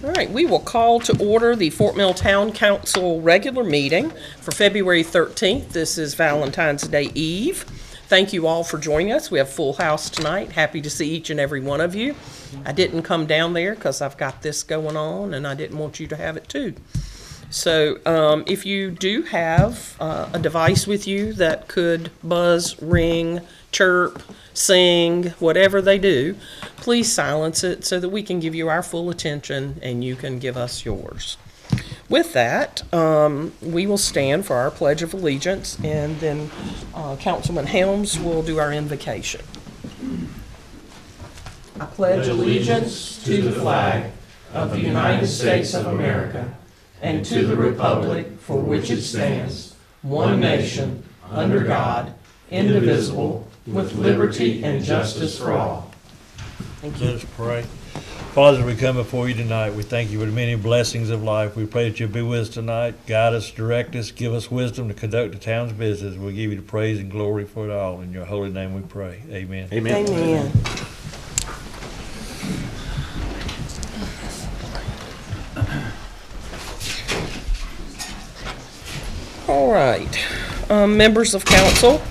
All right, we will call to order the Fort Mill Town Council regular meeting for February 13th. This is Valentine's Day Eve. Thank you all for joining us. We have a full house tonight. Happy to see each and every one of you. I didn't come down there because I've got this going on and I didn't want you to have it too. So if you do have a device with you that could buzz, ring, chirp, sing, whatever they do, please silence it so that we can give you our full attention and you can give us yours. With that, we will stand for our Pledge of Allegiance, and then Councilman Helms will do our invocation. I pledge allegiance to the flag of the United States of America and to the republic for which it stands, one nation, under God, indivisible, with liberty and justice for all. Thank you. Let us pray. Father, as we come before you tonight, we thank you for the many blessings of life. We pray that you'll be with us tonight, guide us, direct us, give us wisdom to conduct the town's business. We give you the praise and glory for it all. In your holy name we pray. Amen. Amen. Amen. All right. Members of council,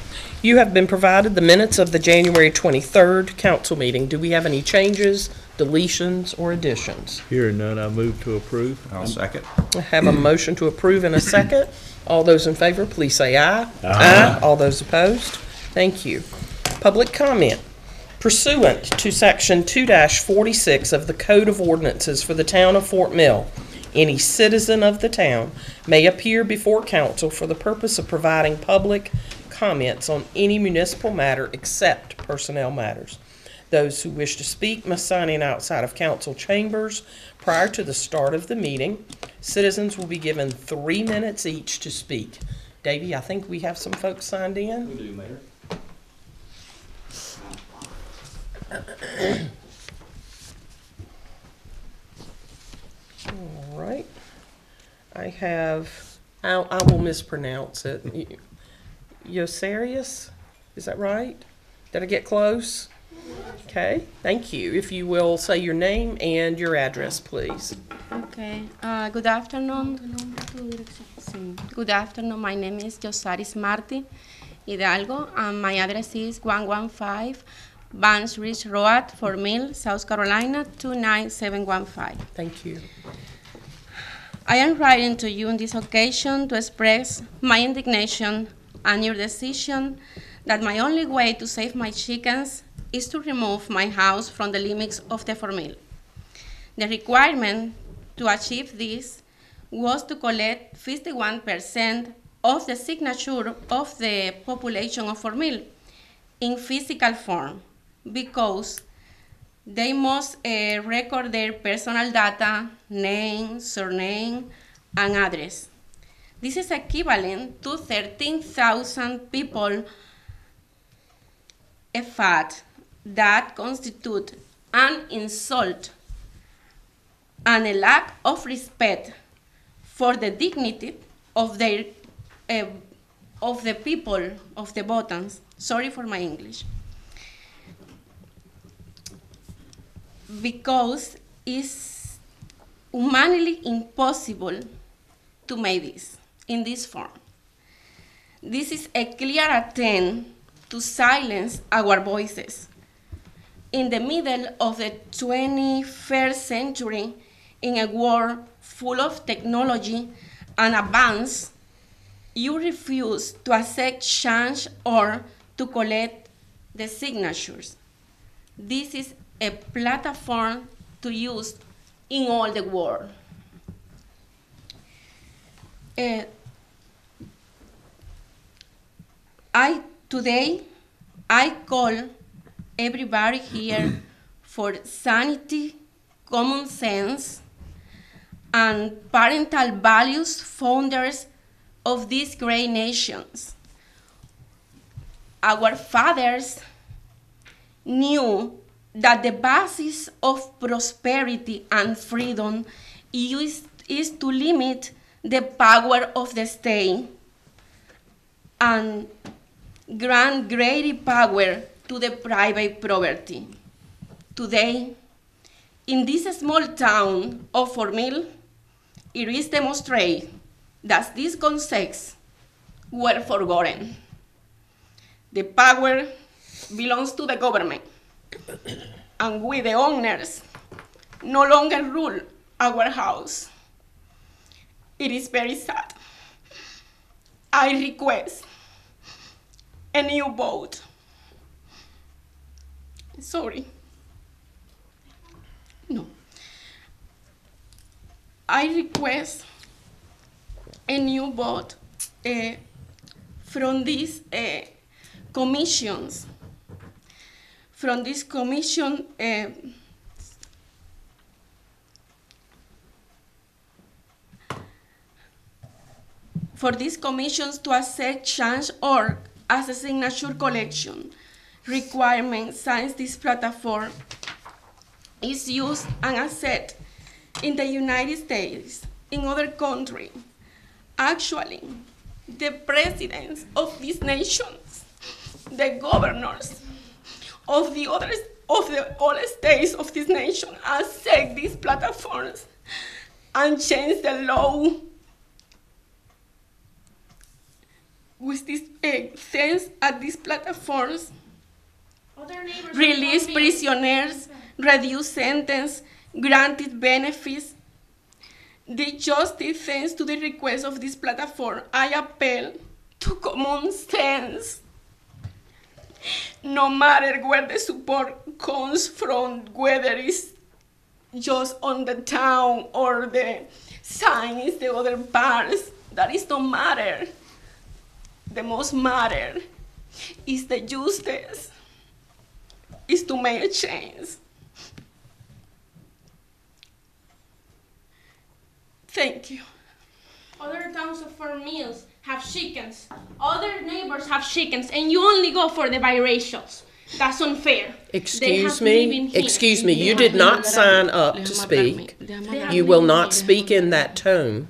you have been provided the minutes of the January 23rd council meeting. Do we have any changes, deletions, or additions? Hearing none, I move to approve. I'll second. I have a motion to approve in a second. All those in favor, please say aye. Aye. Aye. All those opposed? Thank you. Public comment. Pursuant to Section 2-46 of the Code of Ordinances for the town of Fort Mill, any citizen of the town may appear before council for the purpose of providing public comments on any municipal matter except personnel matters. Those who wish to speak must sign in outside of council chambers prior to the start of the meeting. Citizens will be given 3 minutes each to speak. Davey, I think we have some folks signed in. We do, Mayor. All right. I will mispronounce it. Yosarius, is that right? Did I get close? Okay, thank you. If you will say your name and your address, please. Okay. Good afternoon. Good afternoon. My name is Yosaris Marti Hidalgo, and my address is 115 Vance Ridge Road, Fort Mill, South Carolina, 29715. Thank you. I am writing to you on this occasion to express my indignation and your decision that my only way to save my chickens is to remove my house from the limits of the Fort Mill. The requirement to achieve this was to collect 51% of the signature of the population of Fort Mill in physical form, because they must record their personal data, name, surname, and address. This is equivalent to 13,000 people, a fact that constitutes an insult and a lack of respect for the dignity of their of the people, of the votants. Sorry for my English. Because it's humanly impossible to make this in this form. This is a clear attempt to silence our voices. In the middle of the 21st century, in a world full of technology and advance, you refuse to accept change or to collect the signatures. This is a platform to use in all the world. Today, I call everybody here for sanity, common sense, and parental values, founders of these great nations. Our fathers knew that the basis of prosperity and freedom is to limit the power of the state and grant greater power to the private property. Today, in this small town of Fort Mill, it is demonstrated that these concepts were forgotten. The power belongs to the government, and we, the owners, no longer rule our house. It is very sad. I request a new vote. Sorry. No. I request a new vote from these commissions. From this commission, for these commissions to accept Change.org as a signature collection requirement since this platform is used and accepted in the United States, in other countries. Actually, the presidents of these nations, the governors of the all states of this nation accept these platforms and change the law with this sense at these platforms, release prisoners, reduce sentence, granted benefits. The justice thanks to the request of this platform, I appeal to common sense. No matter where the support comes from, whether it's just on the town or the signs, the other parts, that is no matter. The most matter is the justice, is to make a change. Thank you. Other towns of Fort Mills have chickens. Other neighbors have chickens, and you only go for the biracials. That's unfair. Excuse me, you did not sign up to speak. You will not speak in that tone.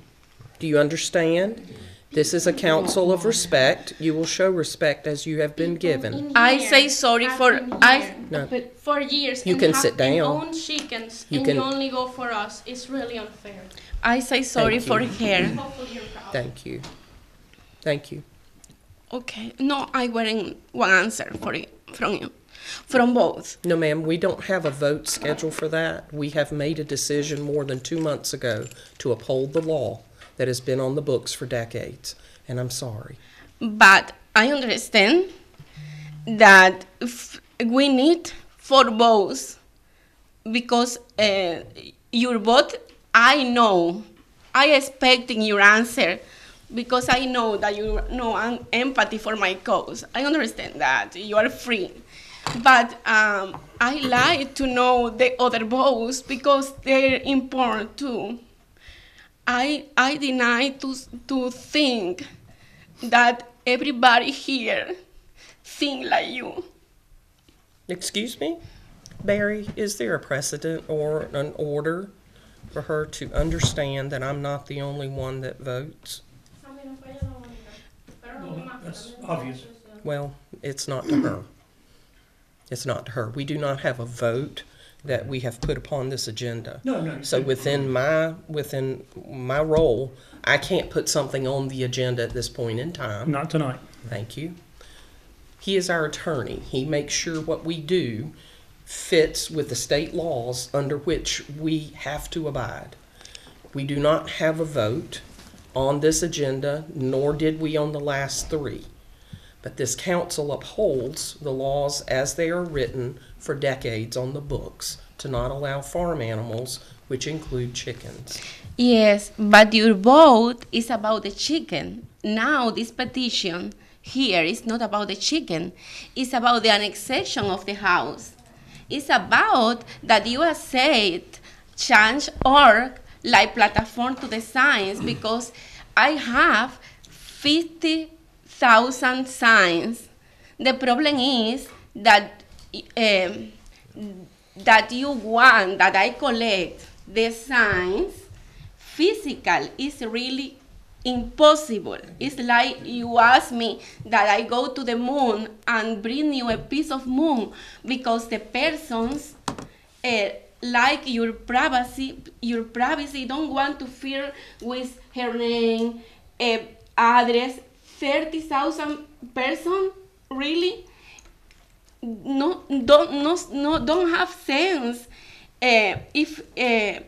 Do you understand? This is a council of respect. You will show respect as you have been given. I say sorry for No. For years. You and can have sit down. Own chickens, You and can- you only go for us. It's really unfair. I say sorry Thank for you. her. Hopefully you're proud. Thank you. Thank you. Okay. No, I want one answer for it from you, from both. No, ma'am, we don't have a vote scheduled for that. We have made a decision more than 2 months ago to uphold the law that has been on the books for decades, and I'm sorry. But I understand that we need for both, because your vote, I know, I expecting your answer, because I know that you know empathy for my cause. I understand that you are free, but I like to know the other votes because they're important too. I deny to think that everybody here think like you. Excuse me? Barry, is there a precedent or an order for her to understand that I'm not the only one that votes? That's obvious. Well, it's not to her. It's not to her. We do not have a vote that we have put upon this agenda. No. So within my role, I can't put something on the agenda at this point in time. Not tonight. Thank you. He is our attorney. He makes sure what we do fits with the state laws under which we have to abide. We do not have a vote on this agenda, nor did we on the last 3. But this council upholds the laws as they are written for decades on the books to not allow farm animals, which include chickens. Yes, but your vote is about the chicken. Now this petition here is not about the chicken. It's about the annexation of the house. It's about that you accept Change.org like platform to the signs, because I have 50,000 signs. The problem is that that you want that I collect the signs physical is really impossible. It's like you ask me that I go to the moon and bring you a piece of moon, because the persons like your privacy, don't want to fear with her name, address, 30,000 person, really? Don't have sense. If the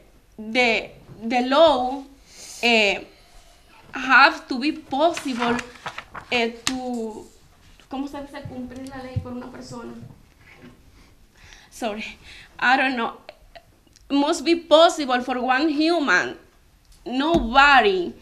law have to be possible to, ¿cómo se dice cumplir la ley por una persona? Sorry, I don't know. Must be possible for one human. Nobody,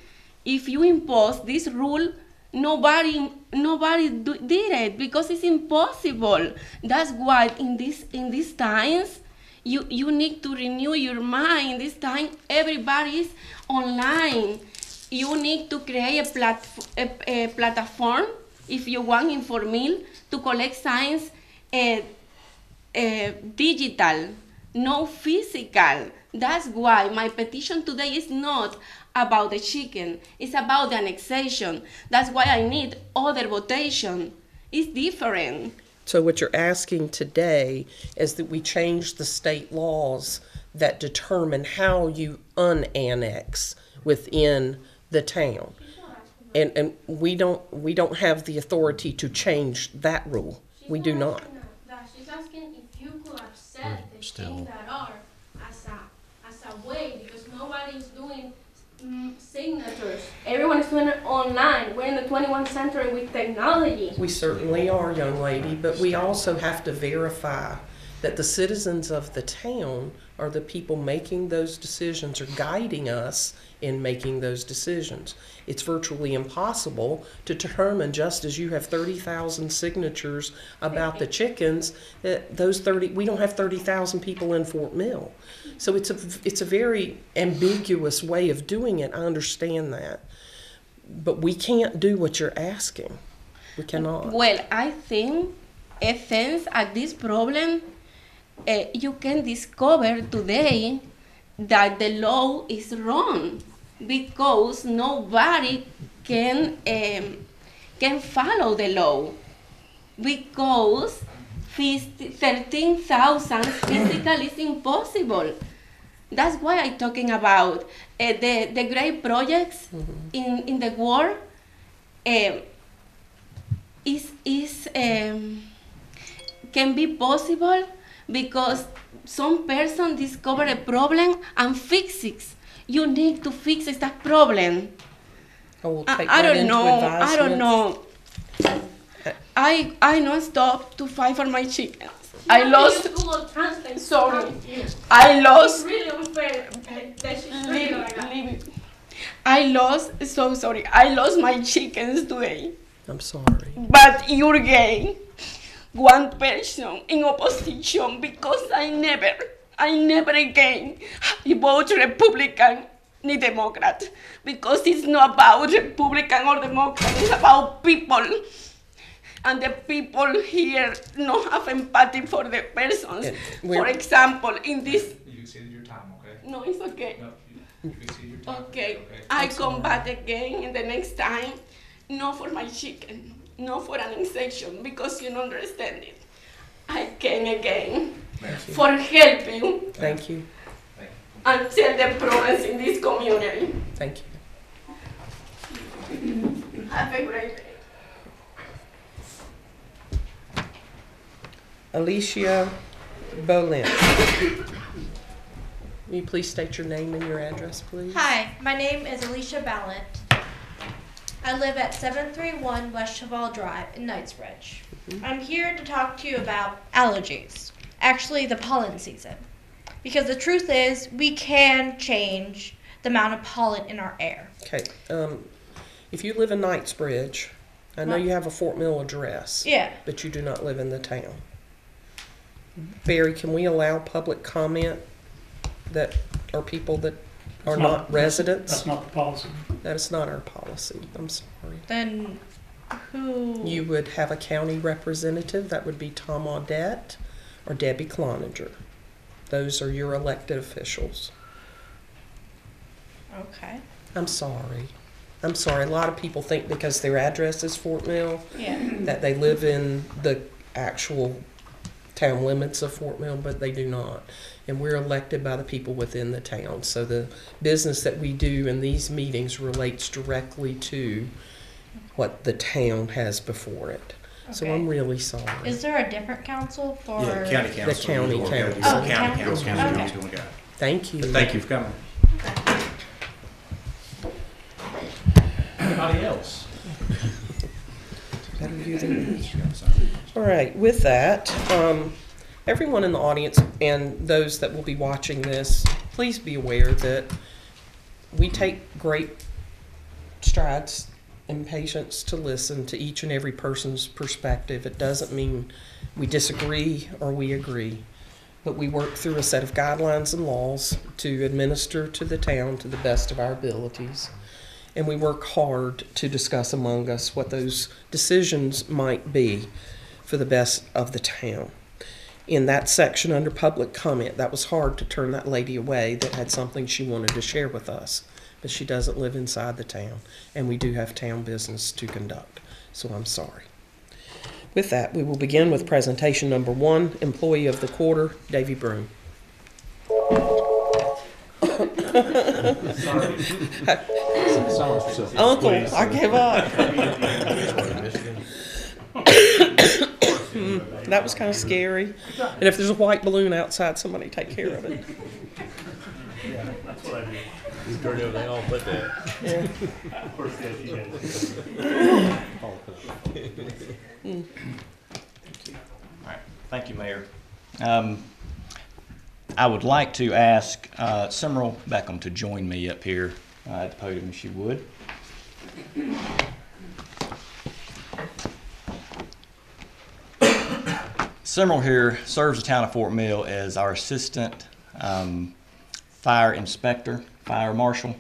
if you impose this rule, nobody did it because it's impossible. That's why in these times you need to renew your mind. This time everybody is online. You need to create a platform if you want informal to collect signs digital, no physical. That's why my petition today is not about the chicken, it's about the annexation. That's why I need other votation. It's different. So what you're asking today is that we change the state laws that determine how you unannex within the town. And we don't have the authority to change that rule. We do not. She's asking if you could accept the things that are as a way, because nobody is doing signatures. Everyone is doing it online. We're in the 21st century with technology. We certainly are, young lady, but we also have to verify that the citizens of the town are the people making those decisions or guiding us in making those decisions. It's virtually impossible to determine, just as you have 30,000 signatures about the chickens, that those 30, we don't have 30,000 people in Fort Mill. So it's a very ambiguous way of doing it. I understand that. But we can't do what you're asking. We cannot. Well, I think essence at this problem, you can discover today that the law is wrong because nobody can follow the law because 13,000 physical is impossible. That's why I'm talking about the great projects in the world can be possible because some person discover a problem and fix it. You need to fix that problem. I don't know. I not stop to fight for my chickens. I lost. Sorry, I lost. It's really unfair that she's doing it like that. I lost. So sorry. I lost my chickens today. I'm sorry. But you're gay. One person in opposition because I never again vote Republican ni Democrat because it's not about Republican or Democrat, it's about people. And the people here don't have empathy for the persons. For example, in this... You exceeded your time, okay? No, it's okay. No, you exceeded your time. Okay, I come back again in the next time, not for my chicken, not for an infection, because you don't understand it. I came again for help you Thank you. and tell the problems in this community. Thank you. Have a great day. Alicia Bolin. Will you please state your name and your address, please? Hi, my name is Alicia Ballant. I live at 731 West Cheval Drive in Knightsbridge. I'm here to talk to you about allergies, actually the pollen season. Because the truth is, we can change the amount of pollen in our air. Okay. If you live in Knightsbridge, I know you have a Fort Mill address. Yeah. But you do not live in the town. Barry, can we allow public comment that are people that are not residents? That's not the policy. That is not our policy. I'm sorry. Then who? You would have a county representative. That would be Tom Audette or Debbie Cloninger. Those are your elected officials. Okay. I'm sorry. I'm sorry. A lot of people think because their address is Fort Mill Yeah. that they live in the actual town limits of Fort Mill, but they do not. and we're elected by the people within the town. So the business that we do in these meetings relates directly to what the town has before it. So Okay. I'm really sorry. Is there a different council for? Yeah, county council. The county You're gonna do council. Oh, County county council. council. Okay. Thank you. Thank you for coming. Anybody else? Better you than me. All right, with that, everyone in the audience and those that will be watching this, please be aware that we take great strides and patience to listen to each and every person's perspective. It doesn't mean we disagree or we agree, but we work through a set of guidelines and laws to administer to the town to the best of our abilities. And we work hard to discuss among us what those decisions might be for the best of the town. In that section under public comment, that was hard to turn that lady away that had something she wanted to share with us. But she doesn't live inside the town, and we do have town business to conduct. So I'm sorry. With that, we will begin with presentation number 1, Employee of the Quarter, Davy Broom. Uncle, I give up. That was kind of scary. And if there's a white balloon outside, somebody take care of it. That's what I do. You turn everything off but that. Yeah. Of course, yes, you can. All right. Thank you, Mayor. I would like to ask Simrel Beckham to join me up here at the podium, if she would. Simrel here serves the town of Fort Mill as our assistant fire inspector, fire marshal.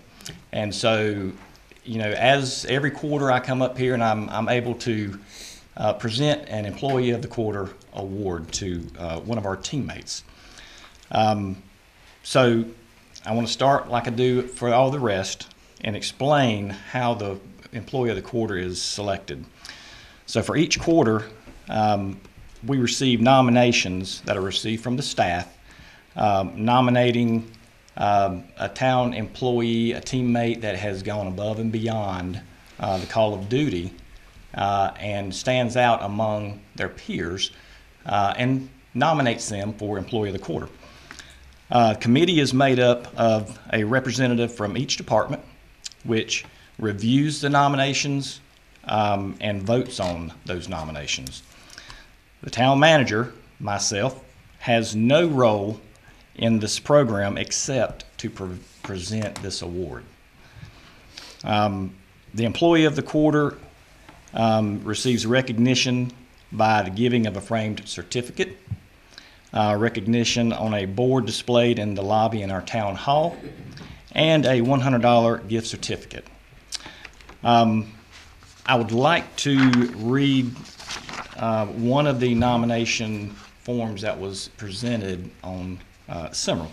And so, you know, as every quarter I come up here and I'm able to present an Employee of the Quarter award to one of our teammates. So I want to start like I do for all the rest and explain how the Employee of the Quarter is selected. So for each quarter, we receive nominations that are received from the staff, nominating a town employee, a teammate that has gone above and beyond the call of duty and stands out among their peers and nominates them for Employee of the Quarter. Committee is made up of a representative from each department, which reviews the nominations and votes on those nominations. The town manager, myself, has no role in this program except to present this award. The Employee of the Quarter receives recognition by the giving of a framed certificate, recognition on a board displayed in the lobby in our town hall, and a $100 gift certificate. I would like to read one of the nomination forms that was presented on Simrel.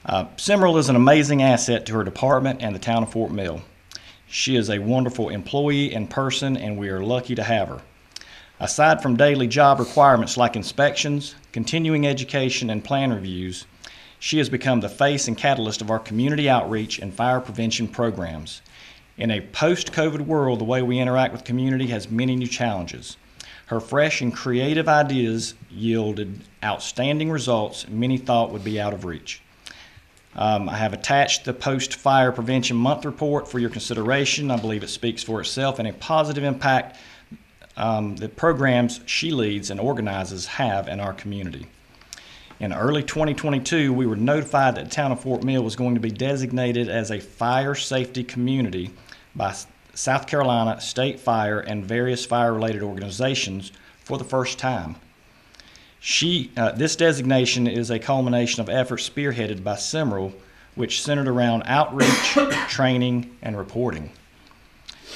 Simrel is an amazing asset to her department and the town of Fort Mill. She is a wonderful employee in person, and we are lucky to have her. Aside from daily job requirements like inspections, continuing education, and plan reviews, she has become the face and catalyst of our community outreach and fire prevention programs. In a post-COVID world, the way we interact with community has many new challenges. Her fresh and creative ideas yielded outstanding results many thought would be out of reach. I have attached the Post-Fire Prevention Month report for your consideration. I believe it speaks for itself and a positive impact the programs she leads and organizes have in our community. In early 2022, we were notified that the town of Fort Mill was going to be designated as a fire safety community by South Carolina State Fire and various fire-related organizations for the first time. This designation is a culmination of efforts spearheaded by Simrel, which centered around outreach, training, and reporting.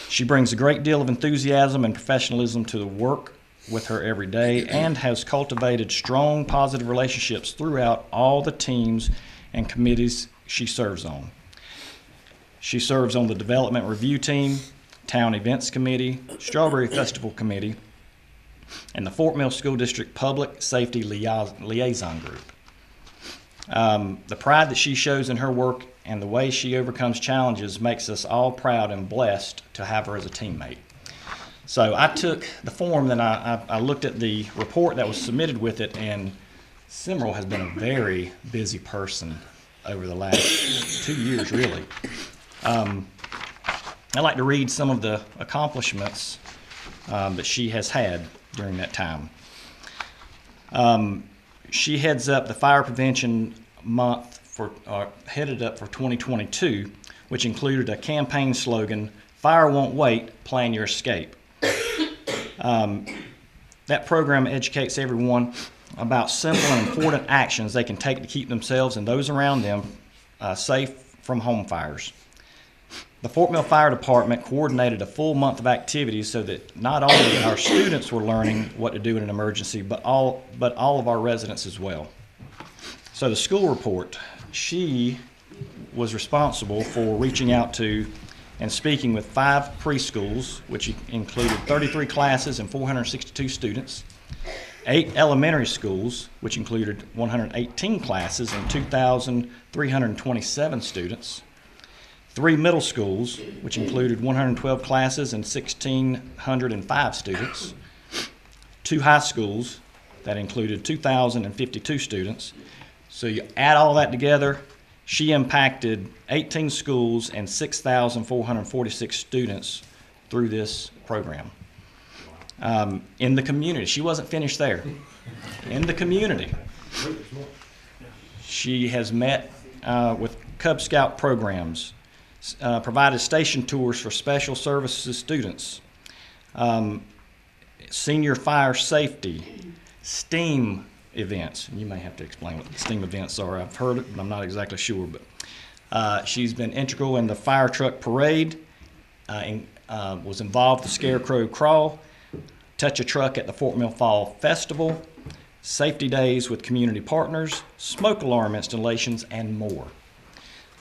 She brings a great deal of enthusiasm and professionalism to the work with her every day and has cultivated strong, positive relationships throughout all the teams and committees she serves on. She serves on the Development Review Team, Town Events Committee, Strawberry Festival Committee, and the Fort Mill School District Public Safety Liaison Group. The pride that she shows in her work and the way she overcomes challenges makes us all proud and blessed to have her as a teammate. So I took the form and I looked at the report that was submitted with it, and Simmerl has been a very busy person over the last 2 years, really. I'd like to read some of the accomplishments that she has had during that time. She heads up the Fire Prevention Month headed up for 2022, which included a campaign slogan, "Fire won't wait, plan your escape." That program educates everyone about simple and important actions they can take to keep themselves and those around them safe from home fires. The Fort Mill Fire Department coordinated a full month of activities so that not only our students were learning what to do in an emergency, but all of our residents as well. So the school report, she was responsible for reaching out to and speaking with 5 preschools, which included 33 classes and 462 students, 8 elementary schools, which included 118 classes and 2,327 students, 3 middle schools, which included 112 classes and 1,605 students, 2 high schools that included 2,052 students. So you add all that together, she impacted 18 schools and 6,446 students through this program. In the community, she wasn't finished there. In the community, she has met with Cub Scout programs, provided station tours for special services students, senior fire safety, STEAM events. You may have to explain what the STEAM events are. I've heard it, but I'm not exactly sure. But she's been integral in the fire truck parade, was involved with the Scarecrow Crawl, Touch a Truck at the Fort Mill Fall Festival, safety days with community partners, smoke alarm installations, and more.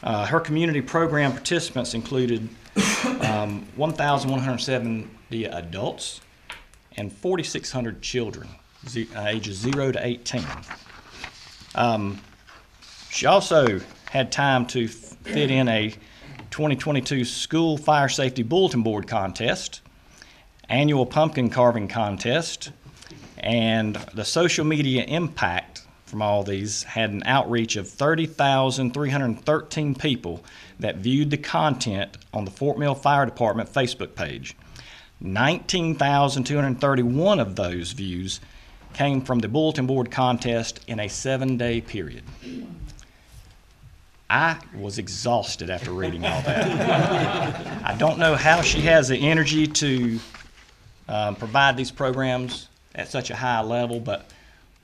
Her community program participants included 1,170 adults and 4,600 children, ages 0 to 18. She also had time to fit in a 2022 School Fire Safety Bulletin Board contest, annual pumpkin carving contest, and the social media impact from all these had an outreach of 30,313 people that viewed the content on the Fort Mill Fire Department Facebook page. 19,231 of those views came from the bulletin board contest in a 7-day period. I was exhausted after reading all that. I don't know how she has the energy to provide these programs at such a high level, but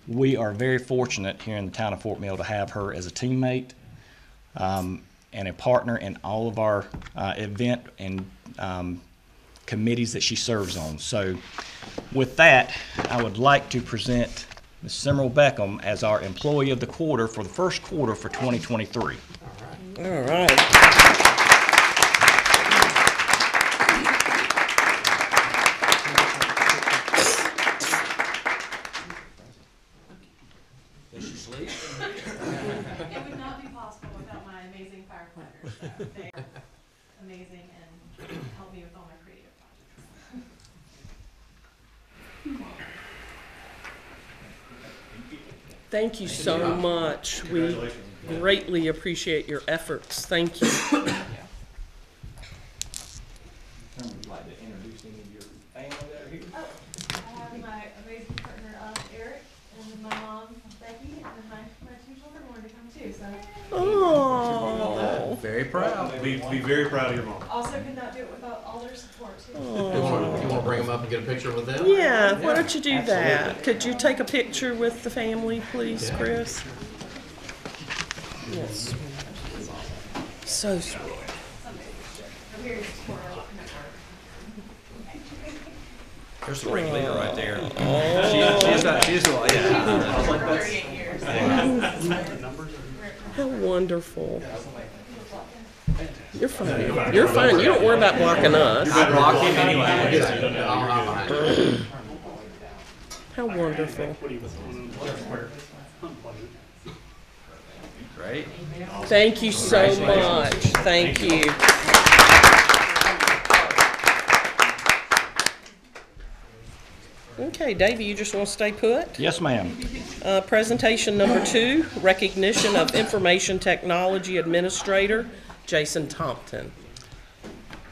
we are very fortunate here in the town of Fort Mill to have her as a teammate and a partner in all of our event and committees that she serves on. So with that, I would like to present Ms. Simmerl Beckham as our Employee of the Quarter for the first quarter for 2023. All right. It would not be possible without my amazing firefighters. They are amazing and help me with all my creative projects. Thank you so much. We greatly appreciate your efforts. Thank you. Would you like to introduce any of your family that are here? I have my amazing partner, Eric, and then my mom, Becky, and then my 2 children wanted to come too. So Oh. Very proud. Be very proud of your mom. also could not do it without all their support too. You want to bring them up and get a picture with them? Yeah, why don't you do that? Could you take a picture with the family, please, Chris? Yes. So sweet. There's the ringleader right there. Oh. She's the one, yeah. 38 years. How wonderful. You're fine. You're fine. You don't worry about blocking us. I'd block him anyway. I'm behind you. How wonderful. Great. Thank you so much. Thank you. Okay, Davey, you just want to stay put? Yes, ma'am. Presentation number 2, recognition of Information Technology Administrator, Jason Thompson.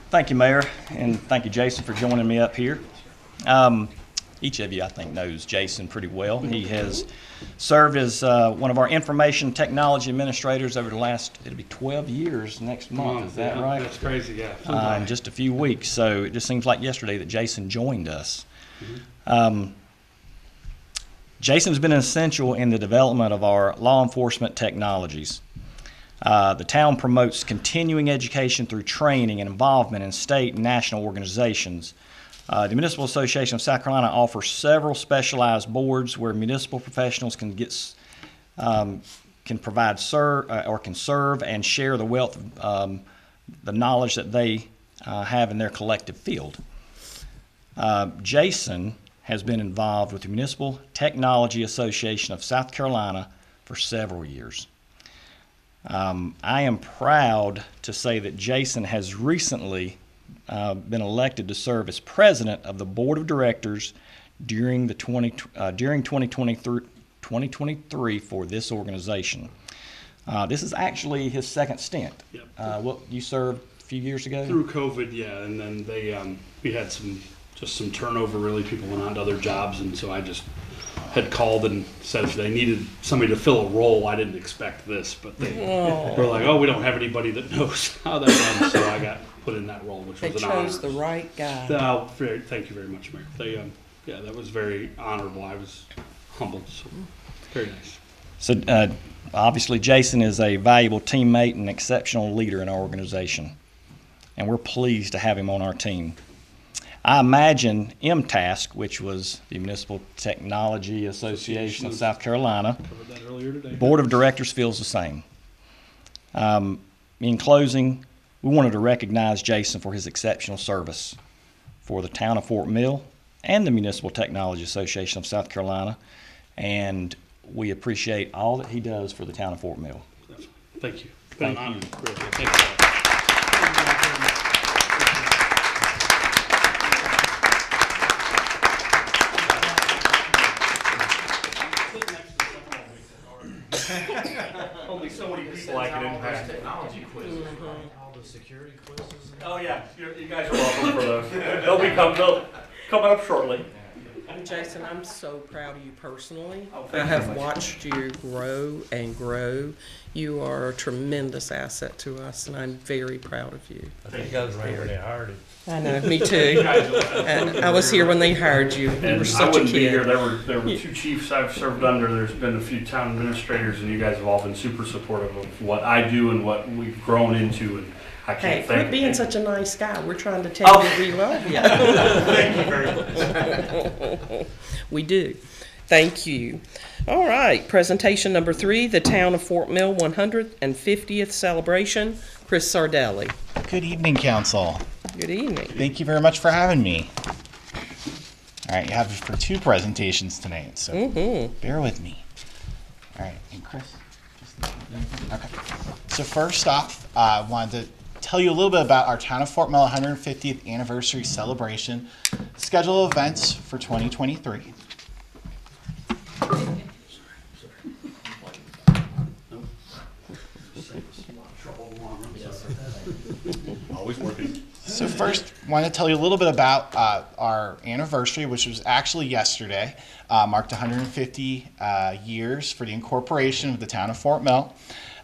Thank you, Mayor, and thank you, Jason, for joining me up here. Each of you, I think, knows Jason pretty well. He has served as one of our information technology administrators over the last, it'll be 12 years next month, is that right? That's crazy, yeah. In just a few weeks, so it just seems like yesterday that Jason joined us. Jason's been essential in the development of our law enforcement technologies. The town promotes continuing education through training and involvement in state and national organizations. The Municipal Association of South Carolina offers several specialized boards where municipal professionals can provide can serve and share the wealth of the knowledge that they have in their collective field. Jason has been involved with the Municipal Technology Association of South Carolina for several years. I am proud to say that Jason has recently been elected to serve as president of the board of directors during 2023 for this organization. This is actually his second stint. Yep. What you served a few years ago? Through COVID, yeah, and then we had some turnover. Really, people went on to other jobs, and so I just had called and said if they needed somebody to fill a role. I didn't expect this, but they were like, "Oh, we don't have anybody that knows how that runs," so I got put in that role, which They was an honor. chose the right guy. Thank you very much, Mayor. Yeah, that was very honorable. I was humbled. So very nice. So obviously Jason is a valuable teammate and exceptional leader in our organization, and we're pleased to have him on our team. I imagine MTASC, which was the Municipal Technology Association of South Carolina, Covered that earlier today. Board of Directors feels the same. In closing, we wanted to recognize Jason for his exceptional service for the town of Fort Mill and the Municipal Technology Association of South Carolina, and we appreciate all that he does for the town of Fort Mill. Thank you. Thank Been an you. honor, really. Thank you. Only so many people I can impact. Technology quizzes, right? All the security quizzes. Oh, yeah, you guys are welcome for those. They'll coming up shortly. Jason, I'm so proud of you personally. Oh, I thank you have very much. watched you grow and grow. You are a tremendous asset to us, and I'm very proud of you. I think you guys were here when they hired him. I know, me too. And I was here when they hired you. You were And I such a wouldn't be here. kid. There were two chiefs I've served under. There's been a few town administrators, and you guys have all been super supportive of what I do and what we've grown into. And I Hey, can't quit thank being you. such a nice guy. We're trying to tell you we love you. Thank you very much. We do. Thank you. All right, presentation number 3, the Town of Fort Mill 150th celebration. Chris Sardelli. Good evening, Council. Good evening. Thank you very much for having me. All right, you have for 2 presentations tonight, so bear with me. All right, and Chris? Okay. So first off, I wanted to tell you a little bit about our Town of Fort Mill 150th anniversary celebration, schedule of events for 2023. Always working. So first, I want to tell you a little bit about our anniversary, which was actually yesterday, marked 150 years for the incorporation of the town of Fort Mill.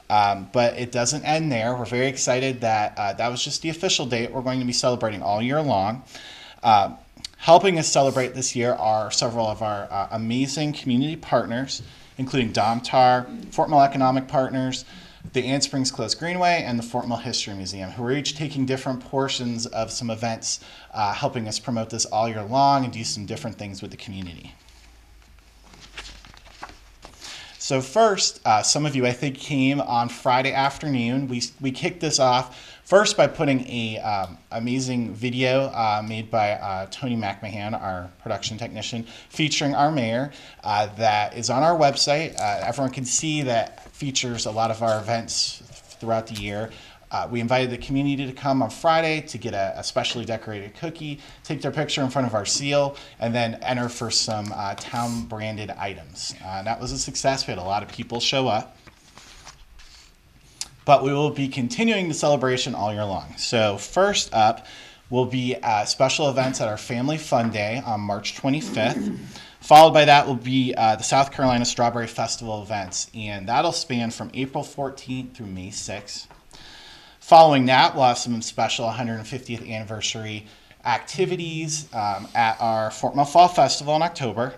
But it doesn't end there. We're very excited that that was just the official date. We're going to be celebrating all year long. Helping us celebrate this year are several of our amazing community partners, including Domtar, Fort Mill Economic Partners, the Ann Springs Close Greenway, and the Fort Mill History Museum, who are each taking different portions of some events, helping us promote this all year long and do some different things with the community. So first, some of you I think came on Friday afternoon. We kicked this off first by putting a amazing video made by Tony McMahon, our production technician, featuring our mayor that is on our website. Everyone can see that features a lot of our events throughout the year. We invited the community to come on Friday to get a specially decorated cookie, take their picture in front of our seal, and then enter for some town branded items. That was a success. We had a lot of people show up. But we will be continuing the celebration all year long. So first up will be special events at our Family Fun Day on March 25th. Followed by that will be the South Carolina Strawberry Festival events, and that'll span from April 14th through May 6th. Following that, we'll have some special 150th anniversary activities at our Fort Mill Fall Festival in October.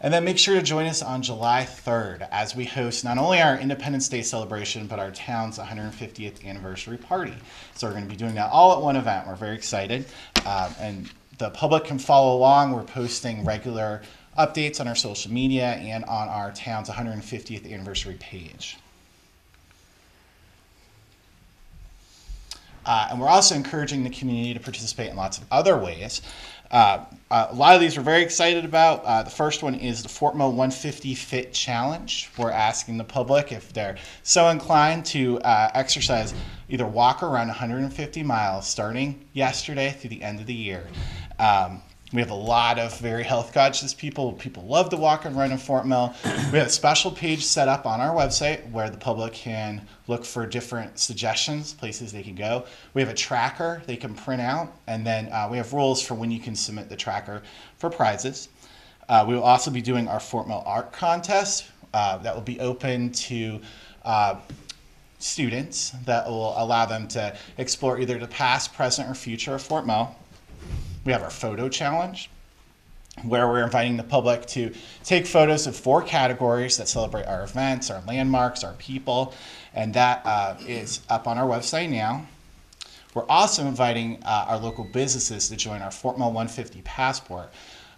And then make sure to join us on July 3rd as we host not only our Independence Day celebration, but our town's 150th anniversary party. So we're going to be doing that all at one event. We're very excited. And the public can follow along. We're posting regular updates on our social media and on our town's 150th anniversary page. And we're also encouraging the community to participate in lots of other ways. A lot of these we're very excited about. The first one is the Fort Mill 150 Fit Challenge. We're asking the public if they're so inclined to exercise, either walk or run 150 miles starting yesterday through the end of the year. We have a lot of very health conscious people. People love to walk and run in Fort Mill. We have a special page set up on our website where the public can look for different suggestions, places they can go. We have a tracker they can print out, and then we have rules for when you can submit the tracker for prizes. We will also be doing our Fort Mill Art Contest that will be open to students that will allow them to explore either the past, present, or future of Fort Mill. We have our photo challenge, where we're inviting the public to take photos of 4 categories that celebrate our events, our landmarks, our people, and that is up on our website now. We're also inviting our local businesses to join our Fort Mill 150 Passport.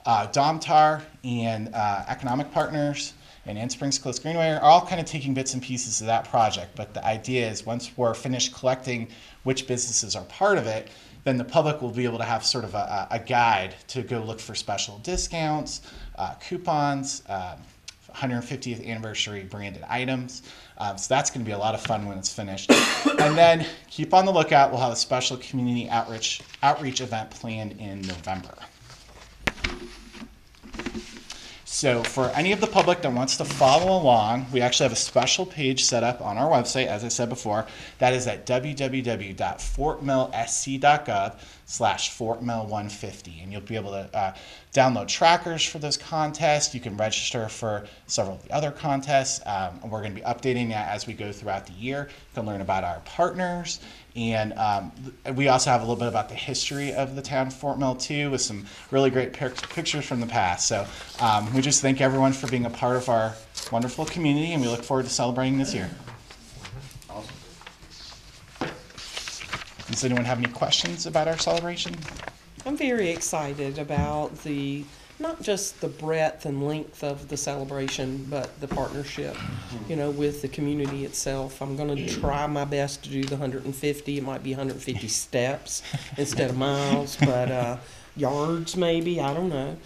Domtar and Economic Partners and Ann Springs Close Greenway are all kind of taking bits and pieces of that project, but the idea is once we're finished collecting which businesses are part of it, then the public will be able to have sort of a guide to go look for special discounts, coupons, 150th anniversary branded items. So that's going to be a lot of fun when it's finished. And then keep on the lookout. We'll have a special community outreach event planned in November. So for any of the public that wants to follow along, we actually have a special page set up on our website, as I said before. That is at www.fortmillsc.gov/FortMill150. And you'll be able to download trackers for those contests. You can register for several of the other contests. And we're going to be updating that as we go throughout the year. You can learn about our partners. And we also have a little bit about the history of the town of Fort Mill, too, with some really great pictures from the past. So we just thank everyone for being a part of our wonderful community, and we look forward to celebrating this year. Awesome. Does anyone have any questions about our celebration? I'm very excited about not just the breadth and length of the celebration, but the partnership, with the community itself. I'm going to try my best to do the 150. It might be 150 steps instead of miles, but yards maybe, I don't know.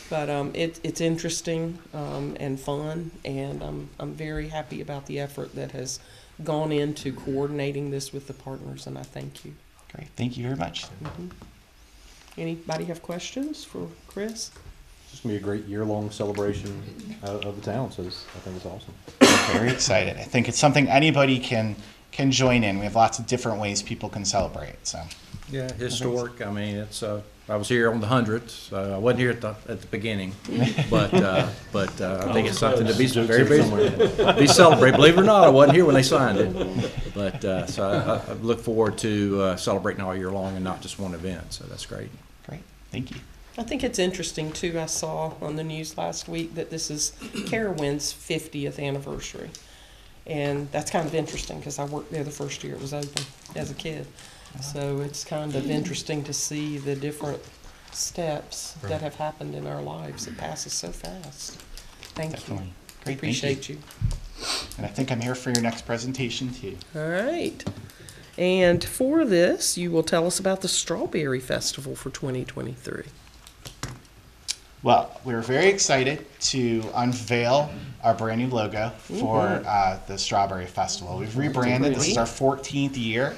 But it's interesting and fun, and I'm very happy about the effort that has gone into coordinating this with the partners, and I thank you. Great. Thank you very much. Mm-hmm. Anybody have questions for Chris? It's going to be a great year-long celebration of the town, so I think it's awesome. Very excited. I think it's something anybody can join in. We have lots of different ways people can celebrate. So yeah, historic. I mean, it's. I was here on the 100th. I wasn't here at the beginning, but I think it's something to be very be celebrated. Believe it or not, I wasn't here when they signed it, but so I look forward to celebrating all year long and not just one event. So that's great. Great, thank you. I think it's interesting, too. I saw on the news last week that this is Carowind's 50th anniversary. And that's kind of interesting because I worked there the first year it was open as a kid. So it's kind of interesting to see the different steps that have happened in our lives. It passes so fast. Thank you. Great, Appreciate you. And I think I'm here for your next presentation too. All right. And for this, you will tell us about the Strawberry Festival for 2023. Well, we're very excited to unveil our brand new logo for the Strawberry Festival. We've rebranded. This is our 14th year.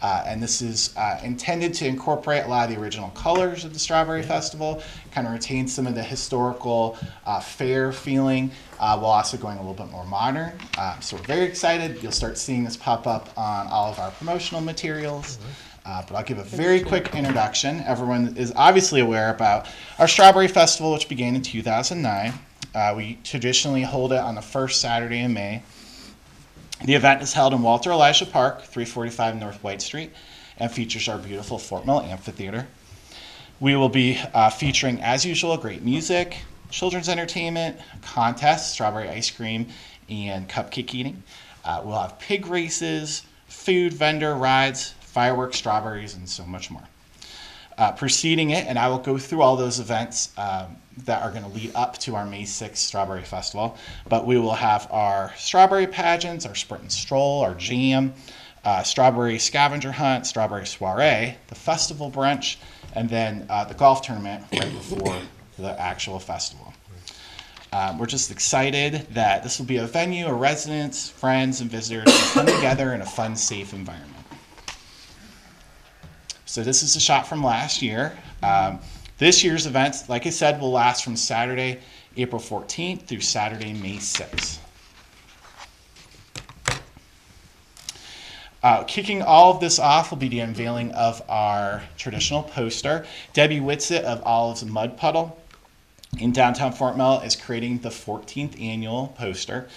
And this is intended to incorporate a lot of the original colors of the Strawberry Festival, kind of retain some of the historical fair feeling, while also going a little bit more modern. So we're very excited. You'll start seeing this pop up on all of our promotional materials. But I'll give a very quick introduction. Everyone is obviously aware about our Strawberry Festival, which began in 2009. We traditionally hold it on the first Saturday in May. The event is held in Walter Elisha Park, 345 North White Street, and features our beautiful Fort Mill Amphitheater. We will be featuring, as usual, great music, children's entertainment, contests, strawberry ice cream, and cupcake eating. We'll have pig races, food, vendor rides, fireworks, strawberries, and so much more. Preceding it, and I will go through all those events that are going to lead up to our May 6th Strawberry Festival, but we will have our strawberry pageants, our sprint and stroll, our jam, strawberry scavenger hunt, strawberry soiree, the festival brunch, and then the golf tournament right before the actual festival. We're just excited that this will be a venue where residents, friends, and visitors can come together in a fun, safe environment. So this is a shot from last year. This year's event, like I said, will last from Saturday, April 14th through Saturday, May 6th. Kicking all of this off will be the unveiling of our traditional poster. Debbie Whitsitt of Olive's Mud Puddle in downtown Fort Mill is creating the 14th annual poster.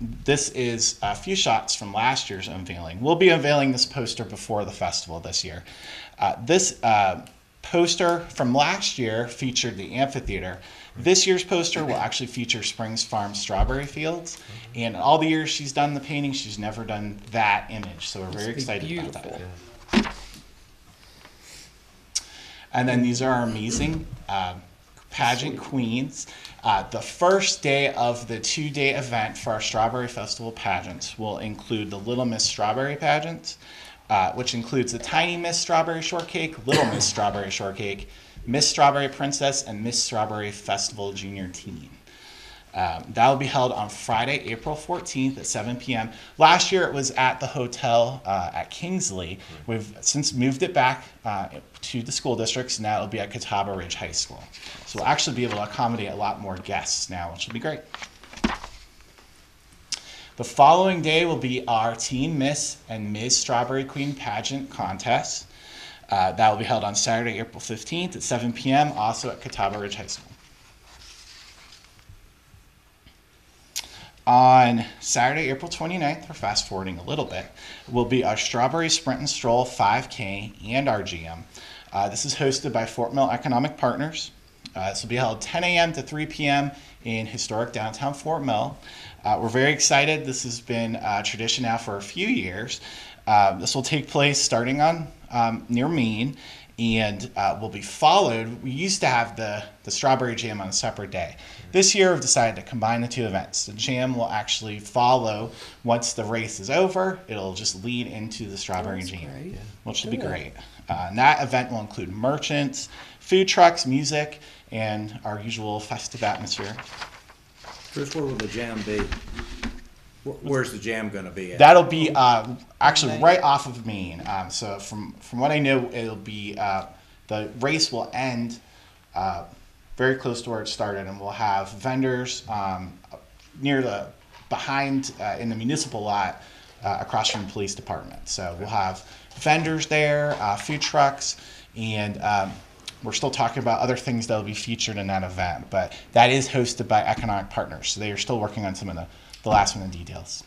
This is a few shots from last year's unveiling. We'll be unveiling this poster before the festival this year. This poster from last year featured the amphitheater. This year's poster will actually feature Springs Farm strawberry fields. And all the years she's done the painting, she's never done that image. So we're very excited about that. And then these are our amazing pageant queens. The first day of the 2-day event for our Strawberry Festival pageants will include the Little Miss Strawberry pageant, which includes the Tiny Miss Strawberry Shortcake, Little Miss Strawberry Shortcake, Miss Strawberry Princess, and Miss Strawberry Festival Junior Teen. That will be held on Friday, April 14th at 7 p.m. Last year it was at the hotel at Kingsley. We've since moved it back to the school districts. Now it'll be at Catawba Ridge High School. So we'll actually be able to accommodate a lot more guests now, which will be great. The following day will be our Teen Miss and Ms. Strawberry Queen pageant contest. That will be held on Saturday, April 15th at 7 p.m., also at Catawba Ridge High School. On Saturday, April 29th, we're fast forwarding a little bit, will be our Strawberry Sprint and Stroll 5K and our GM. This is hosted by Fort Mill Economic Partners. This will be held 10 a.m. to 3 p.m. in historic downtown Fort Mill. We're very excited. This has been a tradition now for a few years. This will take place starting on near Main and will be followed. We used to have the Strawberry Jam on a separate day. This year we've decided to combine the two events. The Jam will actually follow once the race is over. It'll just lead into the Strawberry Jam, which will be great. And that event will include merchants, food trucks, music, and our usual festive atmosphere. Chris, where will the jam be? Where's the jam going to be at? That'll be actually right off of Main. So from what I know, it'll be the race will end very close to where it started, and we'll have vendors near the behind in the municipal lot across from the police department. So we'll have vendors there, food trucks, and we're still talking about other things that will be featured in that event. But that is hosted by Economic Partners, so they are still working on some of the last minute details.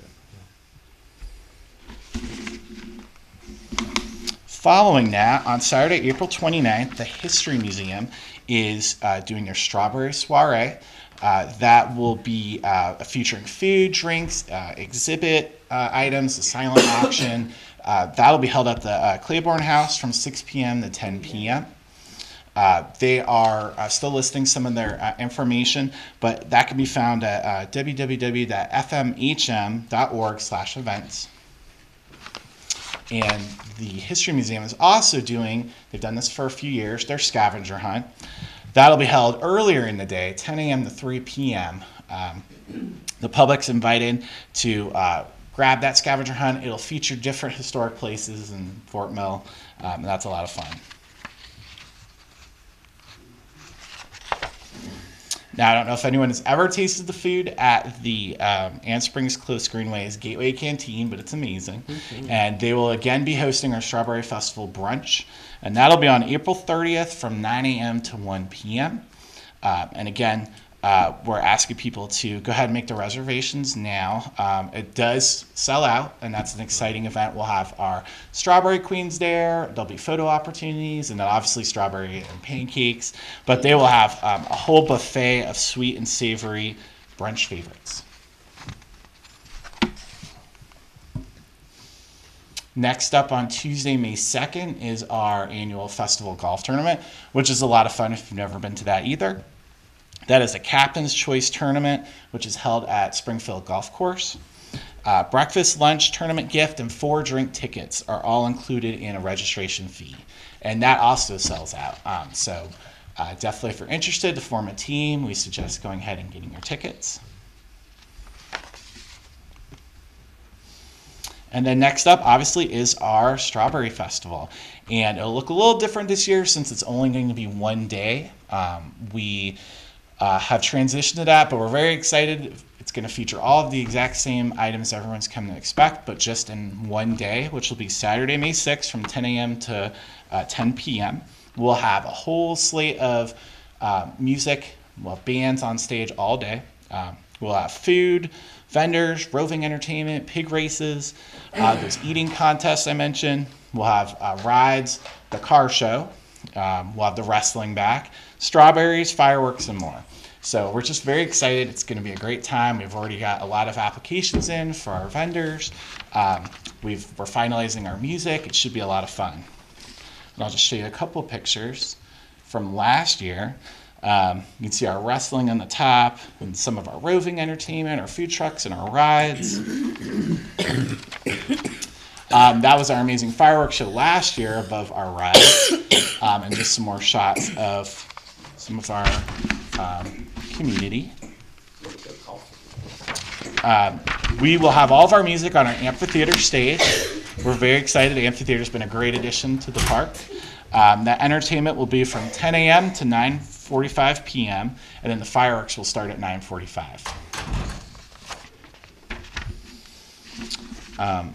Following that, on Saturday, April 29th, the History Museum is doing their Strawberry Soiree. That will be featuring food, drinks, exhibit items, a silent auction. That'll be held at the Claiborne House from 6 p.m. to 10 p.m. They are still listing some of their information, but that can be found at www.fmhm.org/events. And the History Museum is also doing, they've done this for a few years, their scavenger hunt. That'll be held earlier in the day, 10 a.m. to 3 p.m. The public's invited to grab that scavenger hunt. It'll feature different historic places in Fort Mill, and that's a lot of fun. Now, I don't know if anyone has ever tasted the food at the Ann Springs Close Greenway's Gateway Canteen, but it's amazing. And they will again be hosting our Strawberry Festival brunch, and that'll be on April 30th from 9 a.m. to 1 p.m. And again, we're asking people to go ahead and make the reservations now. It does sell out, and that's an exciting event. We'll have our Strawberry Queens there. There'll be photo opportunities, and then obviously strawberry and pancakes. But they will have a whole buffet of sweet and savory brunch favorites. Next up on Tuesday, May 2nd, is our annual festival golf tournament, which is a lot of fun if you've never been to that either. That is a Captain's Choice Tournament, which is held at Springfield Golf Course. Breakfast, lunch, tournament gift, and 4 drink tickets are all included in a registration fee. And that also sells out. So definitely if you're interested to form a team, we suggest going ahead and getting your tickets. And then next up, obviously, is our Strawberry Festival. And it'll look a little different this year since it's only going to be one day. We have transitioned to that, but we're very excited. It's going to feature all of the exact same items everyone's come to expect, but just in one day, which will be Saturday, May 6th from 10 a.m. to 10 p.m. We'll have a whole slate of music, bands on stage all day. We'll have food, vendors, roving entertainment, pig races, those eating contests I mentioned. We'll have rides, the car show. We'll have the wrestling back, strawberries, fireworks, and more. So we're just very excited. It's going to be a great time. We've already got a lot of applications in for our vendors. We're finalizing our music. It should be a lot of fun. And I'll just show you a couple pictures from last year. You can see our wrestling on the top and some of our roving entertainment, our food trucks, and our rides. That was our amazing fireworks show last year above our rides. And just some more shots of some of our community. We will have all of our music on our amphitheater stage. We're very excited. The amphitheater's been a great addition to the park. That entertainment will be from 10 a.m. to 9:45 p.m. and then the fireworks will start at 9:45.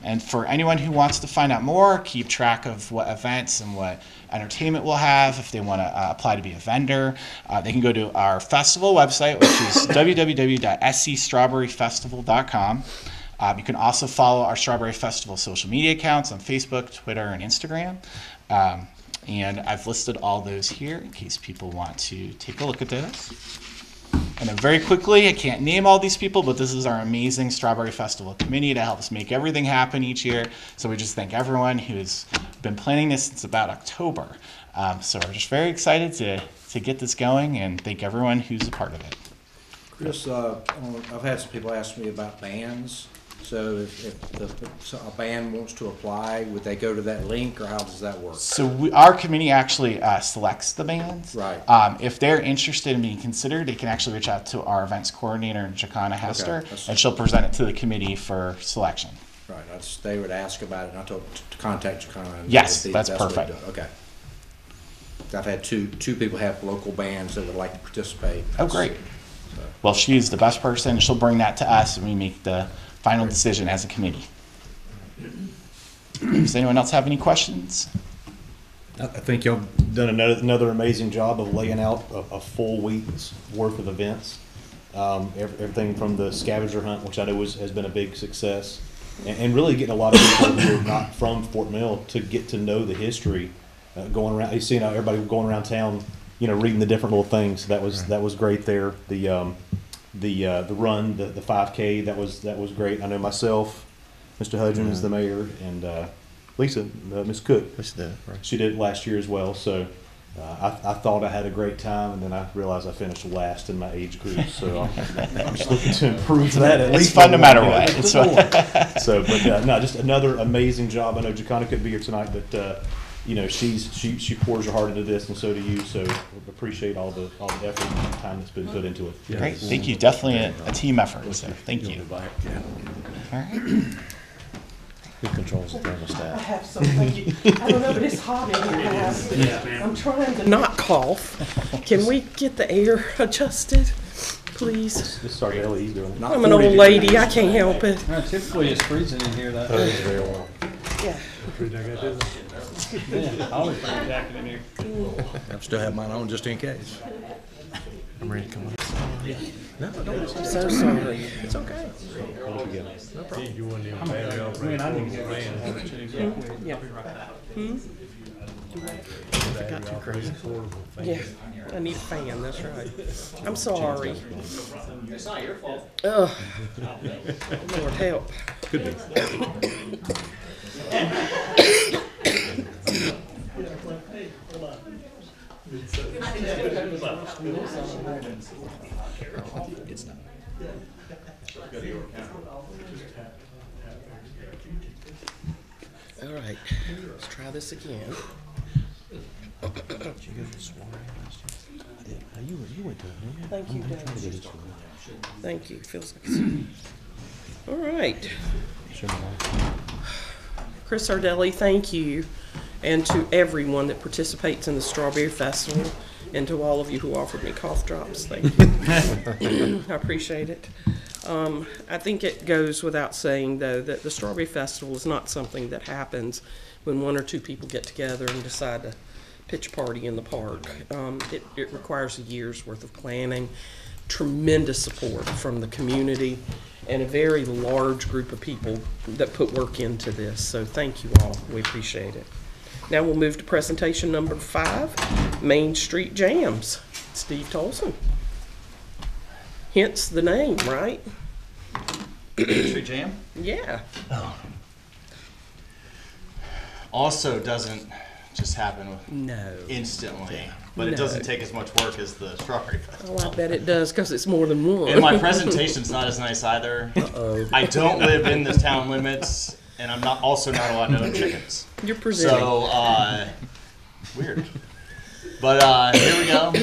And for anyone who wants to find out more, keep track of what events and what entertainment we'll have, if they want to apply to be a vendor, they can go to our festival website, which is www.scstrawberryfestival.com. You can also follow our Strawberry Festival social media accounts on Facebook, Twitter, and Instagram. And I've listed all those here in case people want to take a look at those. And then very quickly, I can't name all these people, but this is our amazing Strawberry Festival committee to help us make everything happen each year. So we just thank everyone who's been planning this since about October. So we're just very excited to get this going and thank everyone who's a part of it. Chris, I've had some people ask me about bands. So if a band wants to apply, would they go to that link, or how does that work? So our committee actually selects the bands. Right. If they're interested in being considered, they can actually reach out to our events coordinator, Jacana Hester, and she'll present it to the committee for selection. Right. They would ask about it, and I told to contact Jacana. Yes, that's perfect. Okay. I've had two people have local bands that would like to participate. Oh, great. So. Well, she's the best person. She'll bring that to us, and we make the final decision as a committee. Does anyone else have any questions? I think y'all done another amazing job of laying out a full week's worth of events. Everything from the scavenger hunt, which I know has been a big success, and really getting a lot of people who are not from Fort Mill to get to know the history. Going around, you see, everybody going around town, reading the different little things. That was great there. The run, the 5K, that was great. I know myself, Mr. Hudgens, the mayor, and Lisa, Miss Cook. She did it last year as well. So I thought I had a great time, and then I realized I finished last in my age group. So I'm just looking to improve that. At It's least fun no matter one. what. It's fun. So, but no, just another amazing job. I know Jacana couldn't be here tonight, but you know, she pours her heart into this, and so do you. So appreciate all the effort and time that's been put into it. Great, thank you. Definitely a team effort. So thank you. All right. Who controls the thermostat? have some, thank you. I don't know, but it's hot in here, guys. I'm trying to not cough. Can we get the air adjusted, please? This started Ellie's doing it. I'm an old lady, I can't help it. Typically it's freezing in here that It's very warm. Yeah. Yeah, I always put a jacket in here. I still have mine on just in case. I'm ready to come on. No, don't. I'm so sorry. It's okay. You wouldn't even battery operated. I didn't get ran. Yeah. I got too crazy. Yeah, I need a fan, that's right. I'm sorry. It's not your fault. Ugh. Lord help. Could be. It's not. All right, let's try this again. You went to it, Thank you, Dave. Thank you. Feels like it's... All right. Chris Sardelli, thank you. And to everyone that participates in the Strawberry Festival, and to all of you who offered me cough drops, thank you. I appreciate it. I think it goes without saying, though, that the Strawberry Festival is not something that happens when one or two people get together and decide to pitch a party in the park. It requires a year's worth of planning, tremendous support from the community, and a very large group of people that put work into this. So thank you all. We appreciate it. Now we'll move to presentation number 5, Main Street Jams. Steve Tolson. Hence the name, right? Main Street Jam? Yeah. Also doesn't just happen No. instantly, but it No. doesn't take as much work as the Strawberry Festival. Oh, I bet it does, because it's more than one. And my presentation's not as nice either. Uh-oh. I don't live in the town limits, and I'm also not allowed to own chickens. You're presenting. So, weird. But here we go.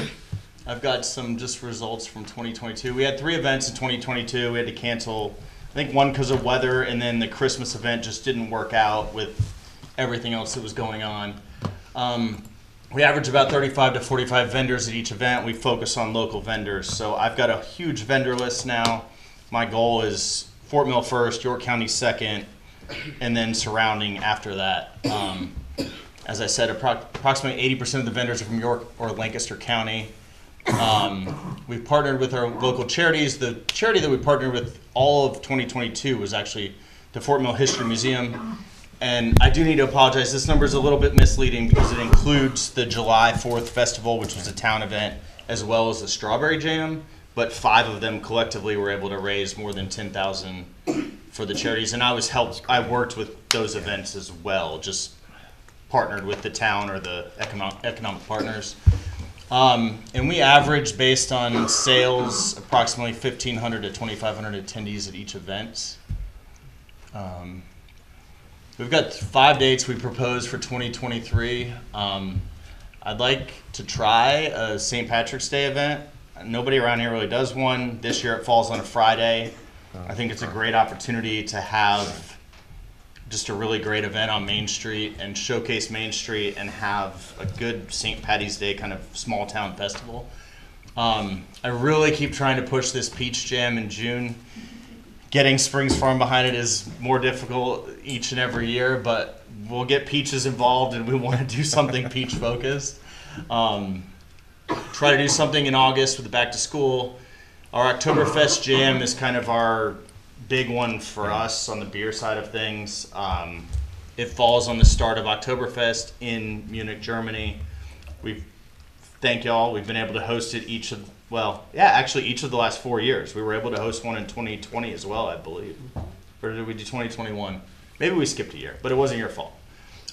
I've got some just results from 2022. We had 3 events in 2022. We had to cancel, I think, one because of weather, and then the Christmas event just didn't work out with everything else that was going on. We average about 35 to 45 vendors at each event. We focus on local vendors. So I've got a huge vendor list now. My goal is Fort Mill first, York County second, and then surrounding after that. As I said, approximately 80% of the vendors are from York or Lancaster County. We've partnered with our local charities. The charity that we partnered with all of 2022 was actually the Fort Mill History Museum. And I do need to apologize. This number is a little bit misleading because it includes the July 4th festival, which was a town event, as well as the Strawberry Jam. But 5 of them collectively were able to raise more than $10,000 for the charities. And I worked with those events as well, just partnered with the town or the economic partners. And we averaged, based on sales, approximately 1,500 to 2,500 attendees at each event. We've got 5 dates we proposed for 2023. I'd like to try a St. Patrick's Day event. Nobody around here really does one. This year it falls on a Friday. I think it's a great opportunity to have just a really great event on Main Street and showcase Main Street and have a good St. Patty's Day kind of small town festival. I really keep trying to push this Peach Jam in June. Getting Springs Farm behind it is more difficult each and every year, but we'll get Peaches involved and we want to do something peach focused. Try to do something in August with the back to school. Our Oktoberfest Jam is kind of our big one for us on the beer side of things. It falls on the start of Oktoberfest in Munich, Germany. Thank y'all. We've been able to host it each of the last 4 years. We were able to host one in 2020 as well, I believe. Or did we do 2021? Maybe we skipped a year, but it wasn't your fault.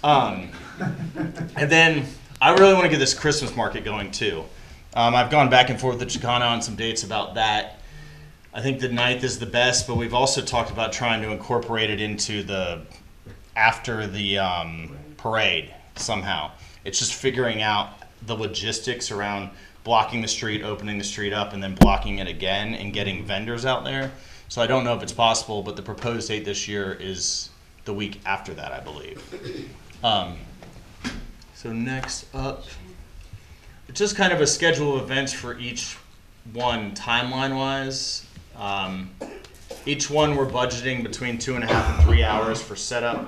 And then I really want to get this Christmas market going too. I've gone back and forth with Chicana on some dates about that. I think the 9th is the best, but we've also talked about trying to incorporate it into after the parade somehow. It's just figuring out the logistics around blocking the street, opening the street up, and then blocking it again and getting vendors out there. So I don't know if it's possible, but the proposed date this year is the week after that, I believe. So next up, it's just kind of a schedule of events for each one timeline-wise. Each one we're budgeting between 2.5 and 3 hours for setup,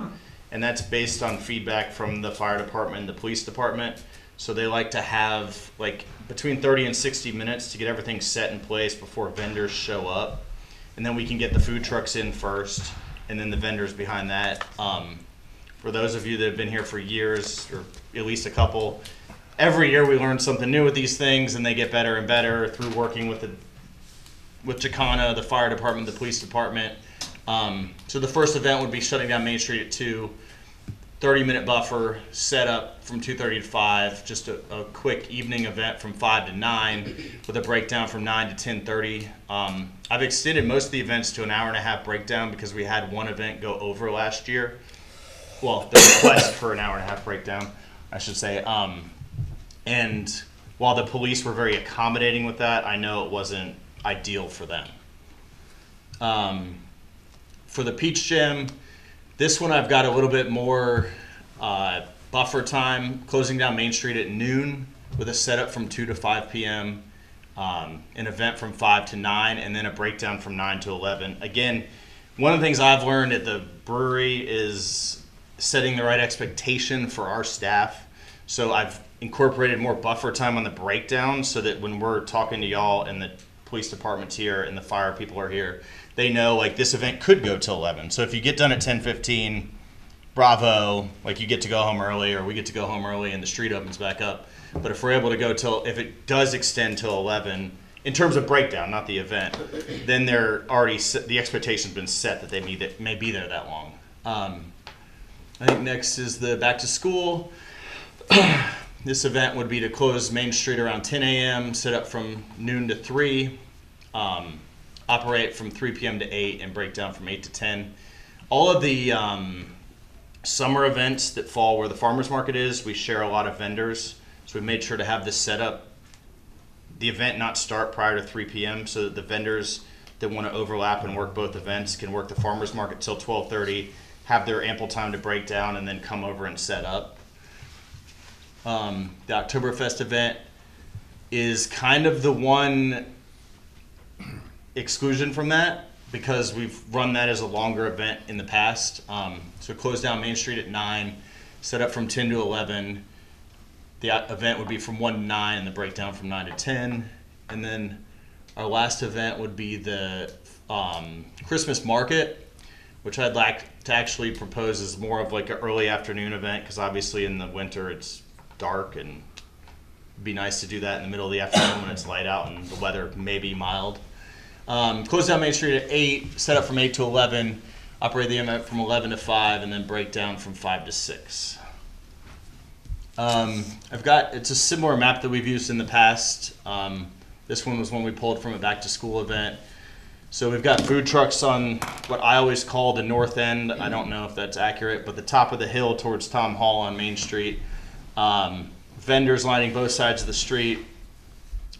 and that's based on feedback from the fire department and the police department. So they like to have like between 30 and 60 minutes to get everything set in place before vendors show up. And then we can get the food trucks in first, and then the vendors behind that. For those of you that have been here for years, or at least a couple, every year we learn something new with these things, and they get better and better through working with Chicana, the fire department, the police department. So the first event would be shutting down Main Street at 2, 30-minute buffer, set up from 2:30 to 5, just a quick evening event from 5 to 9, with a breakdown from 9 to 10:30. I've extended most of the events to an hour-and-a-half breakdown because we had one event go over last year. Well, the request for an hour-and-a-half breakdown, I should say. And while the police were very accommodating with that, I know it wasn't ideal for them. For the Peach Jam, this one I've got a little bit more buffer time, closing down Main Street at noon with a setup from 2 to 5 p.m., an event from 5 to 9, and then a breakdown from 9 to 11. Again, one of the things I've learned at the brewery is setting the right expectation for our staff. So I've incorporated more buffer time on the breakdown so that when we're talking to y'all and the police department's here and the fire people are here, they know like this event could go till 11. So if you get done at 10:15, bravo, like you get to go home early, or we get to go home early and the street opens back up. But if we're able to go till, if it does extend till 11, in terms of breakdown, not the event, then they're already, the expectation's been set that they may be there that long. I think next is the back to school. This event would be to close Main Street around 10 a.m., set up from noon to 3, operate from 3 p.m. to 8, and break down from 8 to 10. All of the summer events that fall where the farmers market is, we share a lot of vendors. So we made sure to have this set up, the event not start prior to 3 p.m. so that the vendors that want to overlap and work both events can work the farmers market till 12:30, have their ample time to break down, and then come over and set up. The Oktoberfest event is kind of the one exclusion from that because we've run that as a longer event in the past. So close down Main Street at 9, set up from 10 to 11. The event would be from 1 to 9 and the breakdown from 9 to 10. And then our last event would be the Christmas market, which I'd like to actually propose as more of like an early afternoon event because obviously in the winter it's dark, and it'd be nice to do that in the middle of the afternoon when it's light out and the weather may be mild. Close down Main Street at 8, set up from 8 to 11, operate the event from 11 to 5, and then break down from 5 to 6. It's a similar map that we've used in the past. This one was one we pulled from a back to school event. So we've got food trucks on what I always call the north end. I don't know if that's accurate, but the top of the hill towards Tom Hall on Main Street. Vendors lining both sides of the street.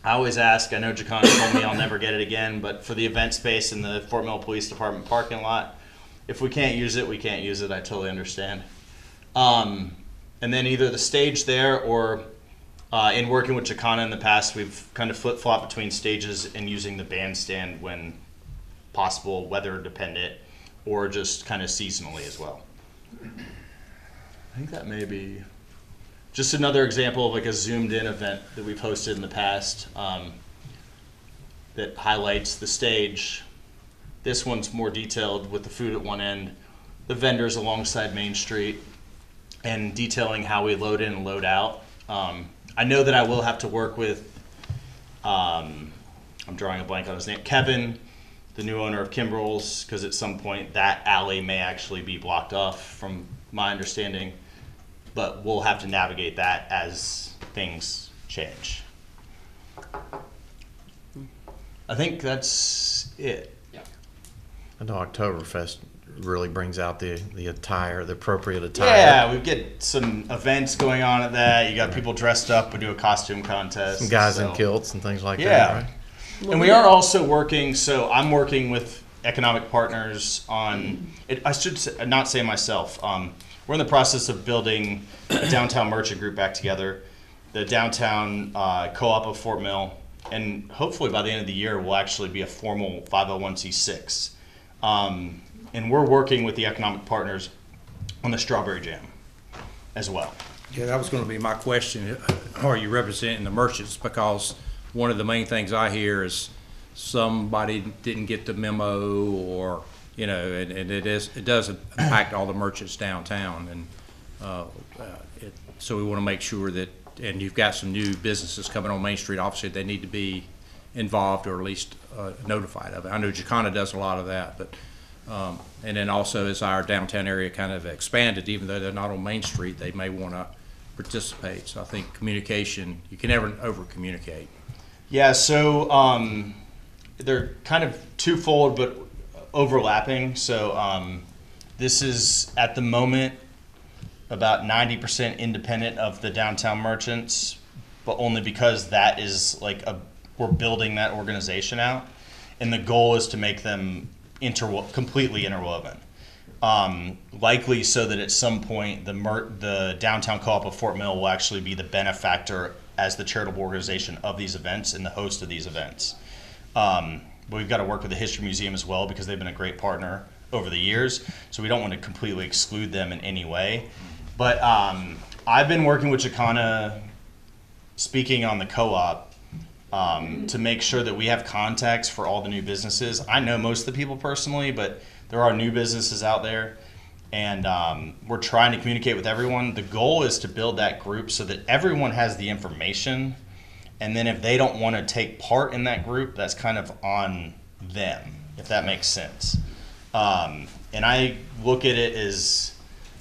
I always ask, I know Jacon told me I'll never get it again, but for the event space in the Fort Mill Police Department parking lot, if we can't use it, we can't use it. I totally understand. And then either the stage there or in working with Chicana in the past, we've kind of flip-flopped between stages and using the bandstand when possible, weather dependent, or just kind of seasonally as well. I think that may be just another example of like a zoomed in event that we've hosted in the past that highlights the stage. This one's more detailed with the food at one end, the vendors alongside Main Street, and detailing how we load in and load out. I know that I will have to work with, I'm drawing a blank on his name, Kevin, the new owner of Kimbrell's, because at some point that alley may actually be blocked off from my understanding. but we'll have to navigate that as things change. I think that's it. I know Oktoberfest really brings out the attire, the appropriate attire. Yeah, we get some events going on at that. You got people dressed up. We do a costume contest. Some guys in so. kilts and things like that, Yeah. right? And we are also working, so I'm working with economic partners on, I should not say myself, we're in the process of building a downtown merchant group back together, the downtown co-op of Fort Mill, and hopefully by the end of the year we'll actually be a formal 501c6. And we're working with the economic partners on the strawberry jam as well. Yeah, that was going to be my question. Are you representing the merchants? Because one of the main things I hear is somebody didn't get the memo, or and it does impact all the merchants downtown, and so we want to make sure that. And you've got some new businesses coming on Main Street. Obviously, they need to be involved or at least notified of it. I know Jacana does a lot of that, but. And then also as our downtown area kind of expanded, even though they're not on Main Street, they may want to participate. So I think communication, you can never over communicate. Yeah, so they're kind of twofold but overlapping. So this is at the moment about 90% independent of the downtown merchants, but only because that is like we're building that organization out, and the goal is to make them completely interwoven. Likely so that at some point the downtown co-op of Fort Mill will actually be the benefactor as the charitable organization of these events and the host of these events. But we've got to work with the History Museum as well, because they've been a great partner over the years, so we don't want to completely exclude them in any way. But I've been working with Jacana, speaking on the co-op, to make sure that we have contacts for all the new businesses. I know most of the people personally, but there are new businesses out there, and we're trying to communicate with everyone. The goal is to build that group so that everyone has the information, and then if they don't want to take part in that group, that's kind of on them, if that makes sense. And I look at it as,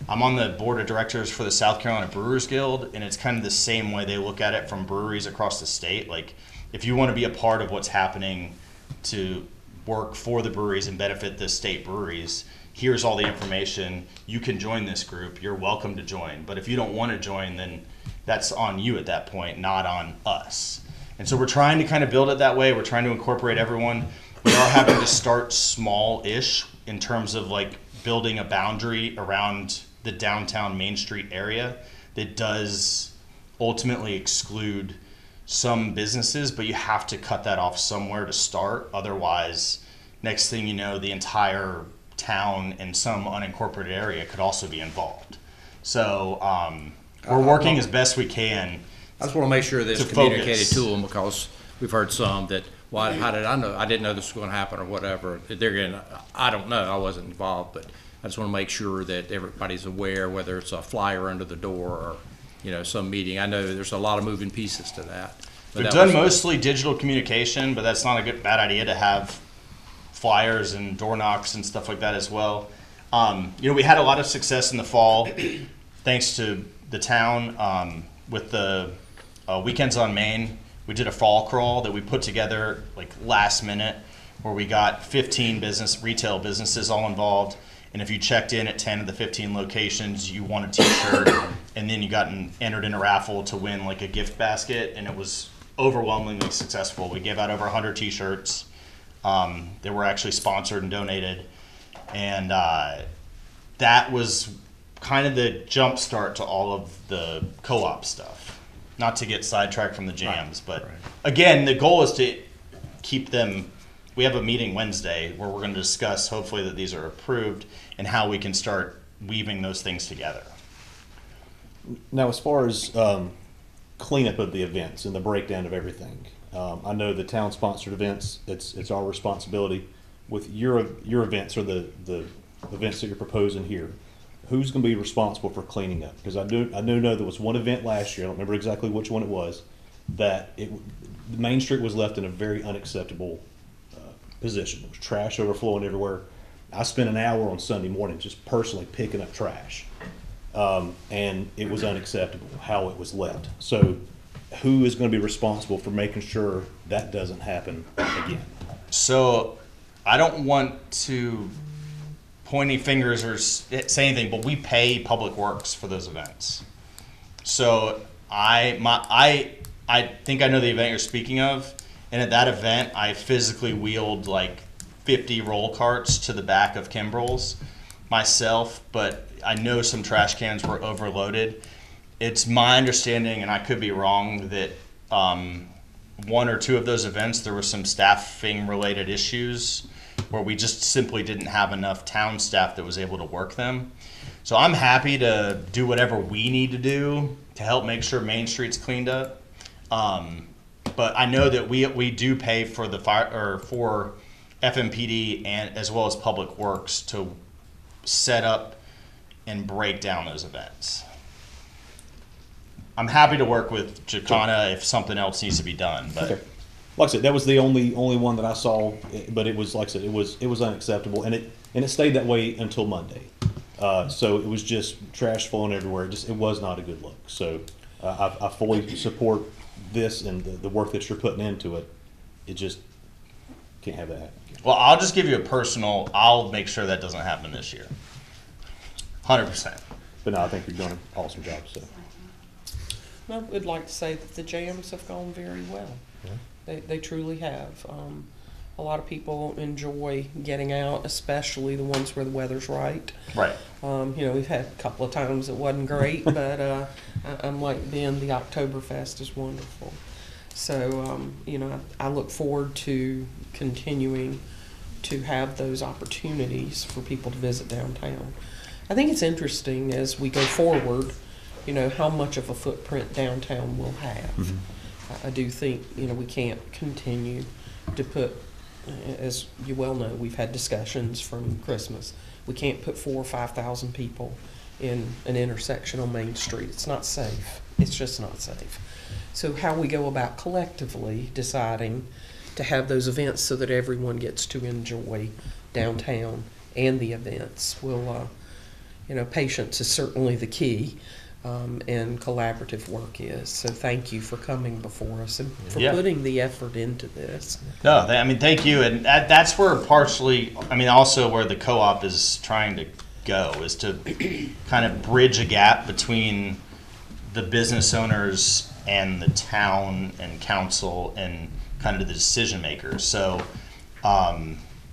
I'm on the board of directors for the South Carolina Brewers Guild, and it's kind of the same way they look at it from breweries across the state. Like, if you want to be a part of what's happening to work for the breweries and benefit the state breweries, here's all the information. You can join this group. You're welcome to join. But if you don't want to join, then that's on you at that point, not on us. And so we're trying to kind of build it that way. We're trying to incorporate everyone. We are having to start small-ish in terms of like building a boundary around the downtown Main Street area that does ultimately exclude some businesses, but you have to cut that off somewhere to start. Otherwise, next thing you know, the entire town and some unincorporated area could also be involved. So we're working as best we can. I just want to make sure that it's communicated to them, because we've heard some that, well, how did I know? I didn't know this was going to happen or whatever. I don't know. I wasn't involved, but I just want to make sure that everybody's aware, whether it's a flyer under the door or some meeting. I know there's a lot of moving pieces to that. We've done mostly digital communication, but that's not a bad idea to have flyers and door knocks and stuff like that as well. We had a lot of success in the fall, thanks to the town with the Weekends on Main. We did a fall crawl that we put together like last minute, where we got 15 retail businesses all involved. And if you checked in at 10 of the 15 locations, you won a t-shirt, and then you got entered in a raffle to win like a gift basket, and it was overwhelmingly successful. We gave out over 100 t-shirts that were actually sponsored and donated. And that was kind of the jump start to all of the co-op stuff. Not to get sidetracked from the jams, but again, the goal is to keep them. We have a meeting Wednesday where we're going to discuss, hopefully, that these are approved and how we can start weaving those things together. Now, as far as cleanup of the events and the breakdown of everything, I know the town-sponsored events, it's our responsibility. With your events or the events that you're proposing here, who's going to be responsible for cleaning up? Because I do know there was one event last year, I don't remember exactly which one it was, that Main Street was left in a very unacceptable position. There was trash overflowing everywhere. I spent an hour on Sunday morning just personally picking up trash. and it was unacceptable how it was left. So who is going to be responsible for making sure that doesn't happen again? So I don't want to point any fingers or say anything, but we pay Public Works for those events. So I think I know the event you're speaking of, and at that event I physically wheeled like 50 roll carts to the back of Kimbrell's myself, but I know some trash cans were overloaded. It's my understanding, and I could be wrong, that one or two of those events there were some staffing related issues where we just simply didn't have enough town staff that was able to work them. So I'm happy to do whatever we need to do to help make sure Main Street's cleaned up. But I know that we do pay for the fire or for FMPD and as well as Public Works to set up and break down those events. I'm happy to work with Jacana if something else needs to be done. But Okay. Like I said, that was the only one that I saw, but it was, like I said, it was unacceptable, and it stayed that way until Monday. So it was just trash flowing everywhere. It was not a good look. So I fully support this and the work that you're putting into it. It just can't have that happen. well, I'll just give you a personal. I'll make sure that doesn't happen this year. 100%. But no, I think you're doing an awesome job. So I would like to say that the jams have gone very well. They truly have. A lot of people enjoy getting out, especially the ones where the weather's right. Right. We've had a couple of times it wasn't great, but I'm like Ben, the Oktoberfest is wonderful. So, I look forward to continuing to have those opportunities for people to visit downtown. I think it's interesting as we go forward, how much of a footprint downtown will have. Mhm. I do think, we can't continue to put, as you well know, we've had discussions from Christmas. We can't put 4,000 or 5,000 people in an intersection on Main Street. It's not safe. It's just not safe. So how we go about collectively deciding to have those events so that everyone gets to enjoy downtown and the events will, patience is certainly the key. And collaborative work is. So thank you for coming before us and for putting the effort into this. No, thank you. And that's where partially, also where the co-op is trying to go is to kind of bridge a gap between the business owners and the town and council and kind of the decision makers. So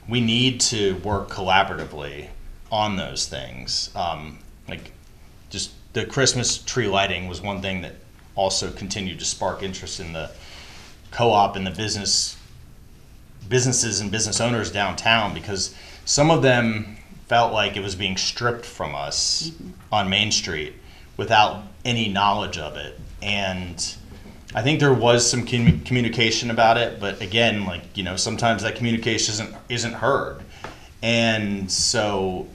we need to work collaboratively on those things. Just the Christmas tree lighting was one thing that also continued to spark interest in the co-op and the businesses and business owners downtown, because some of them felt like it was being stripped from us on Main Street without any knowledge of it. And I think there was some communication about it, but again, sometimes that communication isn't heard. And so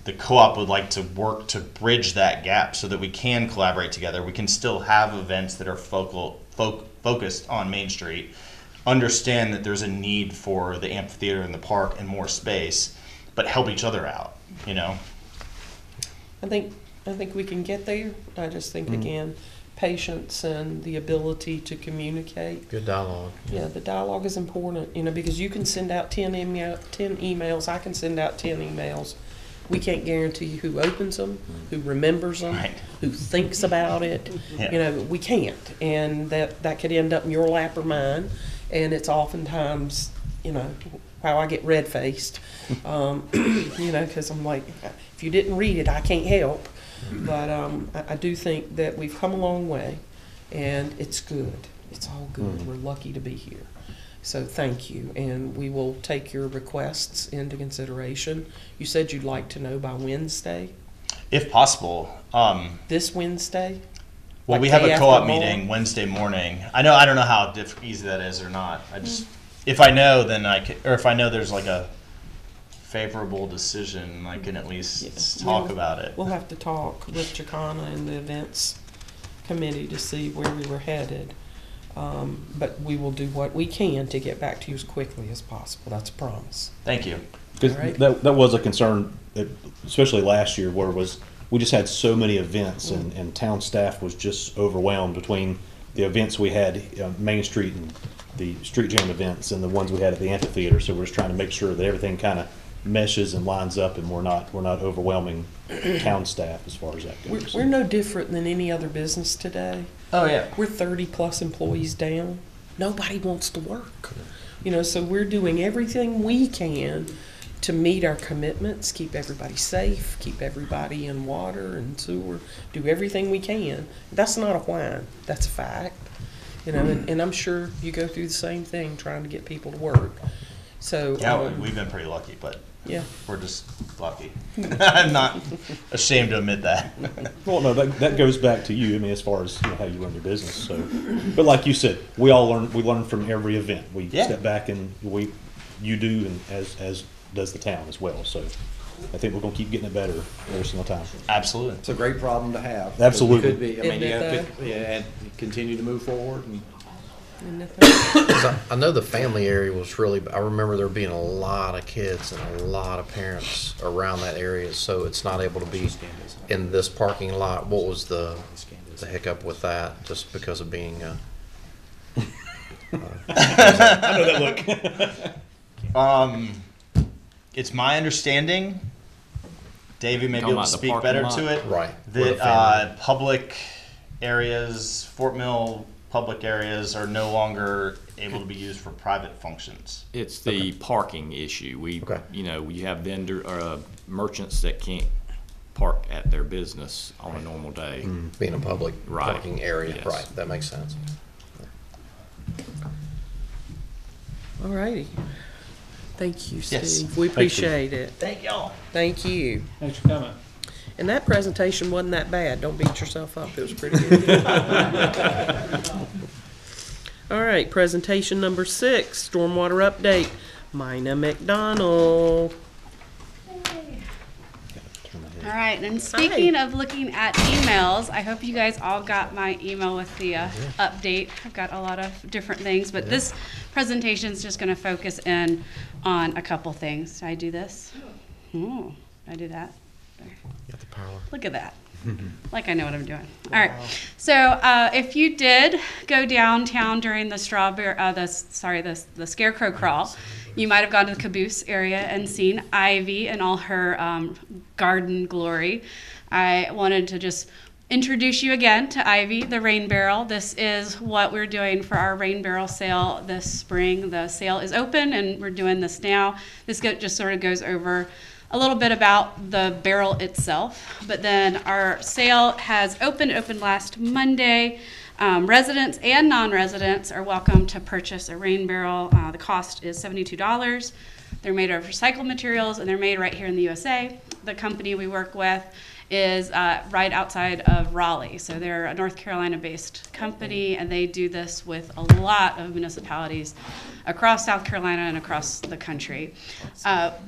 the co-op would like to work to bridge that gap so that we can collaborate together. We can still have events that are focused on Main Street, understand that there's a need for the amphitheater and the park and more space, but help each other out, I think we can get there. I just think, again, patience and the ability to communicate. Good dialogue. Yeah, the dialogue is important, because you can send out 10 emails. I can send out 10 emails. We can't guarantee who opens them, who remembers them, who thinks about it. Yeah. We can't. And that could end up in your lap or mine. And it's oftentimes, how I get red-faced, because I'm like, if you didn't read it, I can't help. But I do think that we've come a long way, and it's good. It's all good. We're lucky to be here. So thank you, and we will take your requests into consideration. You said you'd like to know by Wednesday? If possible. This Wednesday? Well, we have a co-op meeting Wednesday morning. I don't know how easy that is or not. If I know, then or if I know there's like a favorable decision, I can at least talk about it. We'll have to talk with Jacana and the events committee to see where we were headed. But we will do what we can to get back to you as quickly as possible. That's a promise. Thank you. Because that was a concern, especially last year, where we just had so many events, and town staff was just overwhelmed between the events we had, Main Street and the street jam events, and the ones we had at the amphitheater. So we're just trying to make sure that everything kind of meshes and lines up, and we're not overwhelming town staff as far as that goes. We're no different than any other business today. Oh, yeah. We're 30+ employees down. Nobody wants to work. You know, so we're doing everything we can to meet our commitments, keep everybody safe, keep everybody in water and sewer, do everything we can. That's not a whine, that's a fact. You know, and I'm sure you go through the same thing trying to get people to work. So Yeah, we've been pretty lucky, but yeah, we're just lucky. I'm not ashamed to admit that. Well, no, that goes back to you. I mean, as far as how you run your business. So, but like you said, we learn from every event. We step back and you do, and as does the town as well. So, I think we're going to keep getting it better every single time. Absolutely, It's a great problem to have. Absolutely. It could be. I mean, Isn't you it have to and continue to move forward. And 'Cause I know the family area was really, I remember there being a lot of kids and a lot of parents around that area, so it's not able to be in this parking lot. What was the hiccup with that, just because of being, I know that look. It's my understanding, Davey may be Talking able about to the speak parking better lot? to it. Right, where the That public areas, Fort Mill public areas are no longer able to be used for private functions. It's the parking issue. You know, you have merchants that can't park at their business on a normal day. being a public Right. parking area? Yes. Right, that makes sense. all righty. Thank you, Steve. Yes. We appreciate it. Thank y'all. Thank you. Thanks for coming. And that presentation wasn't that bad. Don't beat yourself up. It was pretty good. All right, presentation number 6, stormwater update. Mina McDonald. All right, and speaking of looking at emails, I hope you guys all got my email with the update. I've got a lot of different things, but this presentation is just going to focus in on a couple things. Did I do this? Did I do that? Got the power. Look at that. Like I know what I'm doing. All right. So if you did go downtown during the the Scarecrow Crawl, you might have gone to the Caboose area and seen Ivy in all her garden glory. I wanted to just introduce you again to Ivy, the rain barrel. This is what we're doing for our rain barrel sale this spring. The sale is open and we're doing this now. This just sort of goes over a little bit about the barrel itself, but then our sale has opened last Monday. Residents and non-residents are welcome to purchase a rain barrel. The cost is $72. They're made of recycled materials and they're made right here in the USA. The company we work with is right outside of Raleigh. So they're a North Carolina-based company, and they do this with a lot of municipalities across South Carolina and across the country.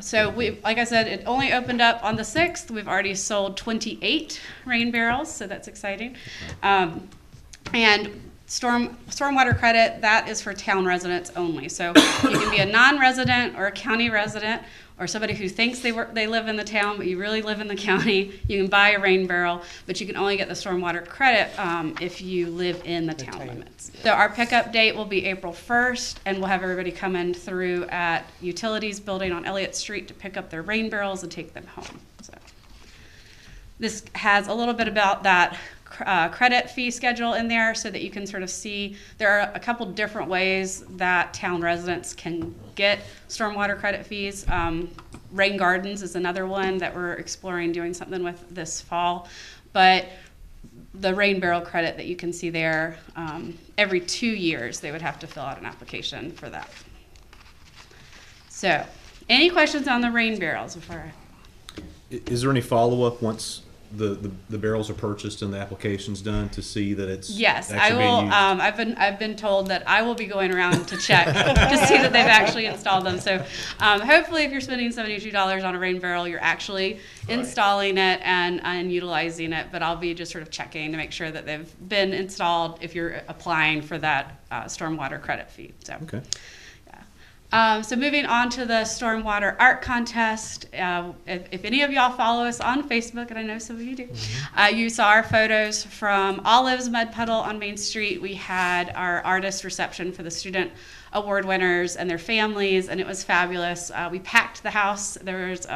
So like I said, it only opened up on the 6th. We've already sold 28 rain barrels, so that's exciting. And stormwater credit, that is for town residents only. So you can be a non-resident or a county resident or somebody who thinks they live in the town, but you really live in the county. You can buy a rain barrel, but you can only get the stormwater credit if you live in the town limits. So our pickup date will be April 1st, and we'll have everybody come in through at Utilities Building on Elliott Street to pick up their rain barrels and take them home. So this has a little bit about that credit fee schedule in there so that you can sort of see there are a couple different ways that town residents can get stormwater credit fees. Rain gardens is another one that we're exploring doing something with this fall. But the rain barrel credit that you can see there, every 2 years they would have to fill out an application for that. So, any questions on the rain barrels before Is there any follow-up once the barrels are purchased and the application's done to see that it's Yes, I actually being will. used? I've been told that I will be going around to check to see that they've actually installed them. So hopefully, if you're spending $72 on a rain barrel, you're actually installing it and utilizing it. But I'll be just sort of checking to make sure that they've been installed if you're applying for that stormwater credit fee. So. Okay. So moving on to the Stormwater Art Contest, if any of y'all follow us on Facebook, and I know some of you do, you saw our photos from Olive's Mud Puddle on Main Street. We had our artist reception for the student award winners and their families, and it was fabulous. We packed the house. There was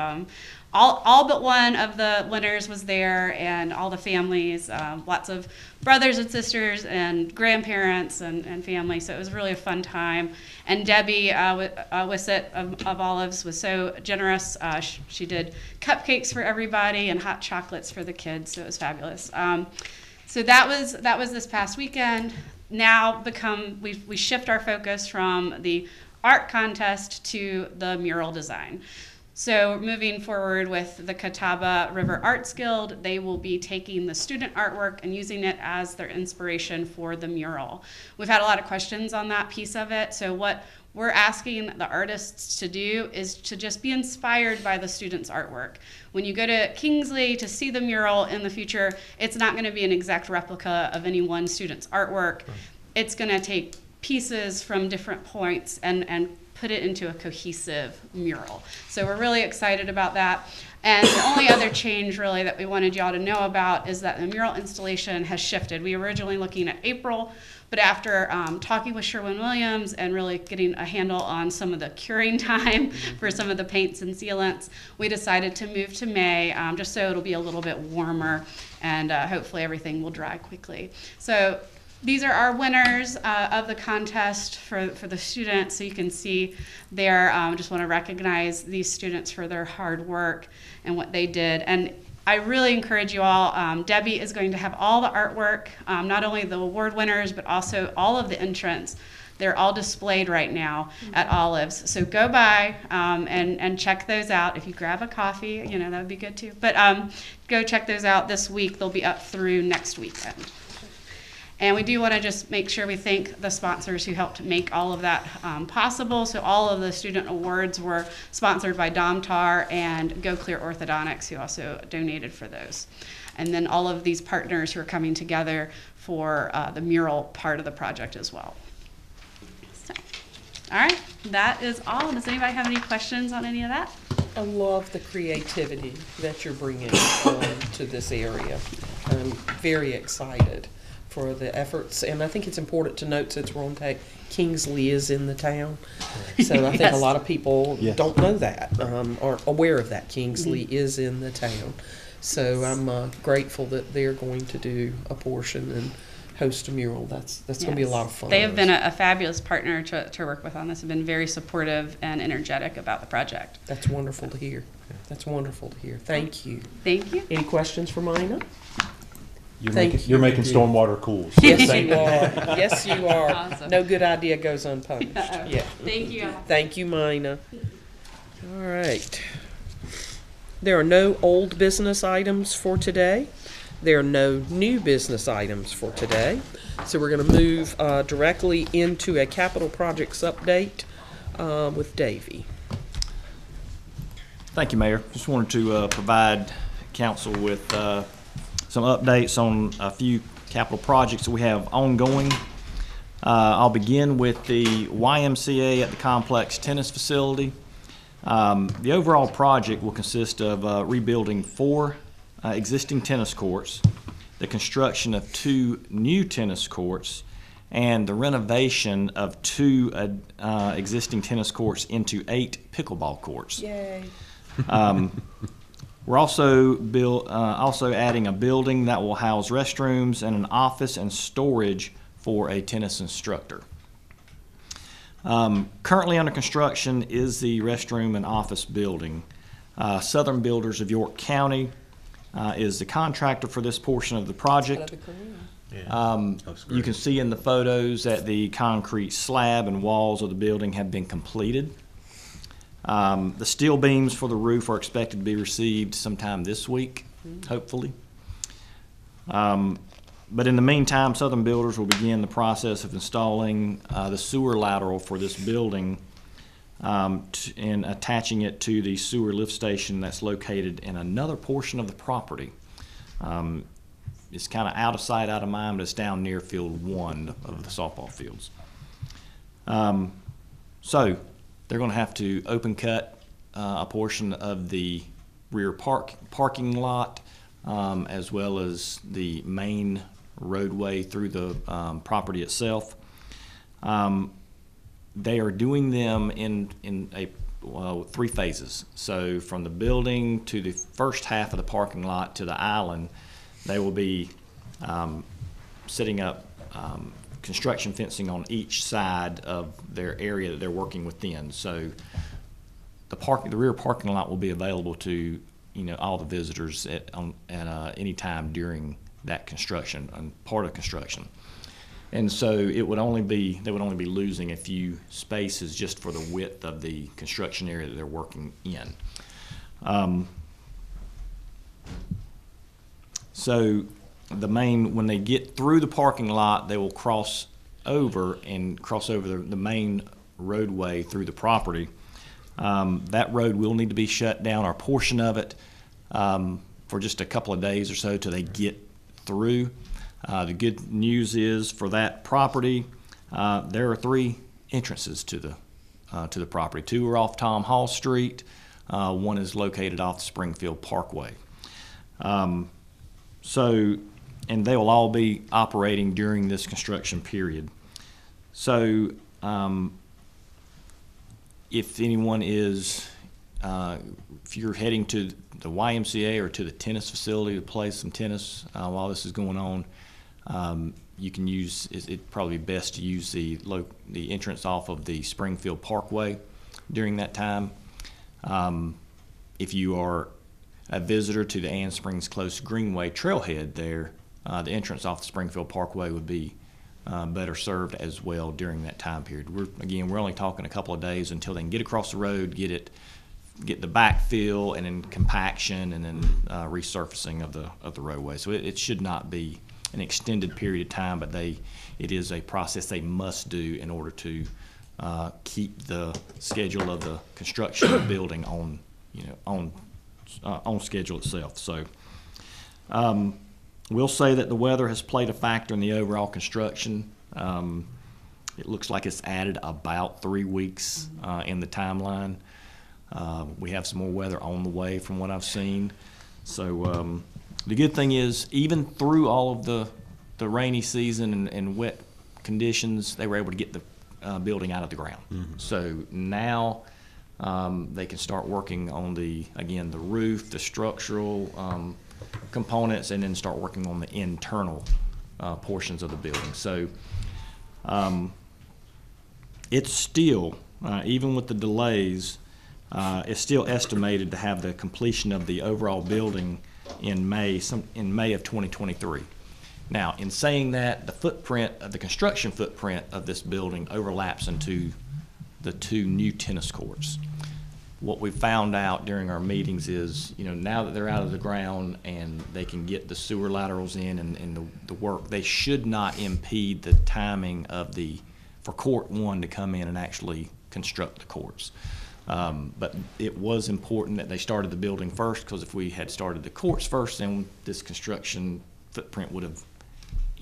all but one of the winners was there, and all the families, lots of brothers and sisters and grandparents and family. So it was really a fun time. And Debbie Wissett of Olives was so generous. She did cupcakes for everybody and hot chocolates for the kids. So it was fabulous. So that was this past weekend. Now we shift our focus from the art contest to the mural design. So moving forward with the Catawba River Arts Guild, they will be taking the student artwork and using it as their inspiration for the mural. We've had a lot of questions on that piece of it. So what we're asking the artists to do is to just be inspired by the students' artwork. When you go to Kingsley to see the mural in the future, it's not going to be an exact replica of any one student's artwork. It's going to take pieces from different points and put it into a cohesive mural. So we're really excited about that. And the only other change really that we wanted y'all to know about is that the mural installation has shifted. We were originally looking at April, but after talking with Sherwin-Williams and really getting a handle on some of the curing time for some of the paints and sealants, we decided to move to May, just so it'll be a little bit warmer, and hopefully everything will dry quickly. So these are our winners of the contest for the students. So you can see there, just want to recognize these students for their hard work and what they did. And I really encourage you all, Debbie is going to have all the artwork, not only the award winners, but also all of the entrants. They're all displayed right now at Olives. So go by and check those out. If you grab a coffee, that would be good too. But go check those out this week. They'll be up through next weekend. And we do want to just make sure we thank the sponsors who helped make all of that possible. So all of the student awards were sponsored by Domtar and Go Clear Orthodontics, who also donated for those. And then all of these partners who are coming together for the mural part of the project as well. So, all right, that is all. Does anybody have any questions on any of that? I love the creativity that you're bringing to this area. I'm very excited for the efforts, and I think it's important to note, since we're on tape, Kingsley is in the town. So I think a lot of people don't know that, aren't aware of that. Kingsley is in the town. So I'm grateful that they're going to do a portion and host a mural. That's going to be a lot of fun. They have been a fabulous partner to work with on this. Have been very supportive and energetic about the project. That's wonderful to hear. That's wonderful to hear. Thank you. Thank you. Any questions for Mina? You're making stormwater cool. Yes, you are. Yes, you are. Awesome. No good idea goes unpunished. Yeah. Thank you. Thank you, Mina. All right. There are no old business items for today. There are no new business items for today. So we're going to move directly into a capital projects update with Davey. Thank you, Mayor. Just wanted to provide council with some updates on a few capital projects that we have ongoing. I'll begin with the YMCA at the complex tennis facility. The overall project will consist of rebuilding 4 existing tennis courts, the construction of 2 new tennis courts, and the renovation of 2 existing tennis courts into 8 pickleball courts. Yay. We're also adding a building that will house restrooms and an office and storage for a tennis instructor. Currently under construction is the restroom and office building. Southern Builders of York County is the contractor for this portion of the project. You can see in the photos that the concrete slab and walls of the building have been completed. The steel beams for the roof are expected to be received sometime this week, hopefully. But in the meantime, Southern Builders will begin the process of installing the sewer lateral for this building and attaching it to the sewer lift station that's located in another portion of the property. It's kind of out of sight, out of mind, but it's down near field 1 of the softball fields. So they're going to have to open cut a portion of the rear parking lot, as well as the main roadway through the property itself. They are doing them in 3 phases. So from the building to the first half of the parking lot to the island, they will be setting up construction fencing on each side of their area that they're working within. So the rear parking lot will be available to all the visitors at any time during that construction and part of construction. And so they would only be losing a few spaces just for the width of the construction area that they're working in. So when they get through the parking lot, they will cross over the main roadway through the property. That road will need to be shut down, or a portion of it, for just a couple of days or so till they get through. The good news is for that property, there are 3 entrances to the property. 2 are off Tom Hall Street. 1 is located off the Springfield Parkway. And they will all be operating during this construction period. So if anyone is, if you're heading to the YMCA or to the tennis facility to play some tennis while this is going on, you can use, it'd probably be best to use the entrance off of the Springfield Parkway during that time. If you are a visitor to the Ann Springs Close Greenway trailhead there, the entrance off the Springfield Parkway would be better served as well during that time period. We're only talking a couple of days until they can get across the road, get the backfill, and then compaction, and then resurfacing of the roadway. So it should not be an extended period of time, but it is a process they must do in order to keep the schedule of the construction of the building on schedule itself. So we'll say that the weather has played a factor in the overall construction. It looks like it's added about 3 weeks in the timeline. We have some more weather on the way from what I've seen. So the good thing is, even through all of the rainy season and wet conditions, they were able to get the building out of the ground. Mm-hmm. So now they can start working on the roof, the structural components, and then start working on the internal portions of the building. So it's still, even with the delays, it's still estimated to have the completion of the overall building in May of 2023. Now, in saying that, the construction footprint of this building overlaps into the 2 new tennis courts. What we found out during our meetings is, now that they're out of the ground and they can get the sewer laterals in and the work, they should not impede the timing for Court 1 to come in and actually construct the courts. But it was important that they started the building first, because if we had started the courts first, then this construction footprint would have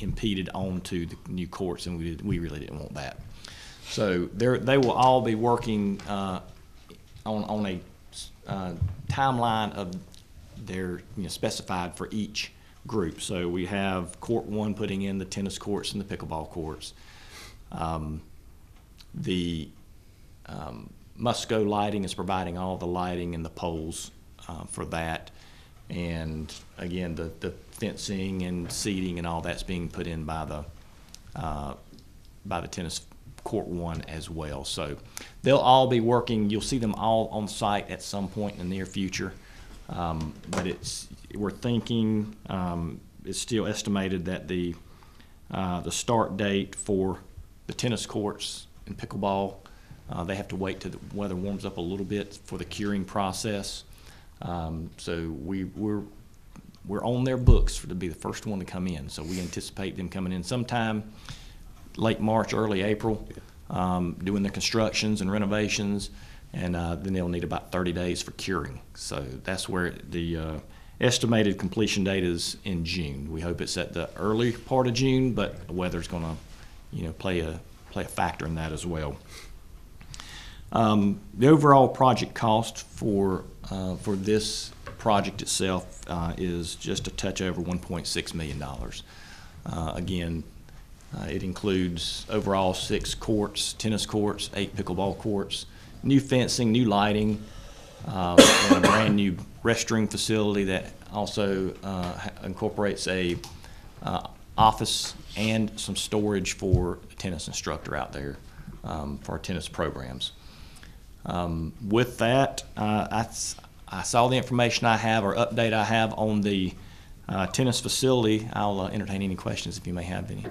impeded onto the new courts, and we really didn't want that. So they will all be working on a timeline of their specified for each group. So we have Court 1 putting in the tennis courts and the pickleball courts. Musco Lighting is providing all the lighting and the poles for that. And again, the fencing and seating and all that's being put in by the tennis Court 1 as well. So they'll all be working. You'll see them all on site at some point in the near future. But we're thinking it's still estimated that the start date for the tennis courts and pickleball, they have to wait till the weather warms up a little bit for the curing process. So we're on their books to be the first one to come in. So we anticipate them coming in sometime late March, early April, doing the constructions and renovations, and then they'll need about 30 days for curing. So that's where the estimated completion date is in June. We hope it's at the early part of June, but the weather's going to, play a factor in that as well. The overall project cost for this project itself is just a touch over $1.6 million. Again, it includes overall 6 courts, tennis courts, 8 pickleball courts, new fencing, new lighting, and a brand new restroom facility that also incorporates a office and some storage for a tennis instructor out there for our tennis programs. With that, I saw the information I have or update I have on the tennis facility. I'll entertain any questions if you may have any.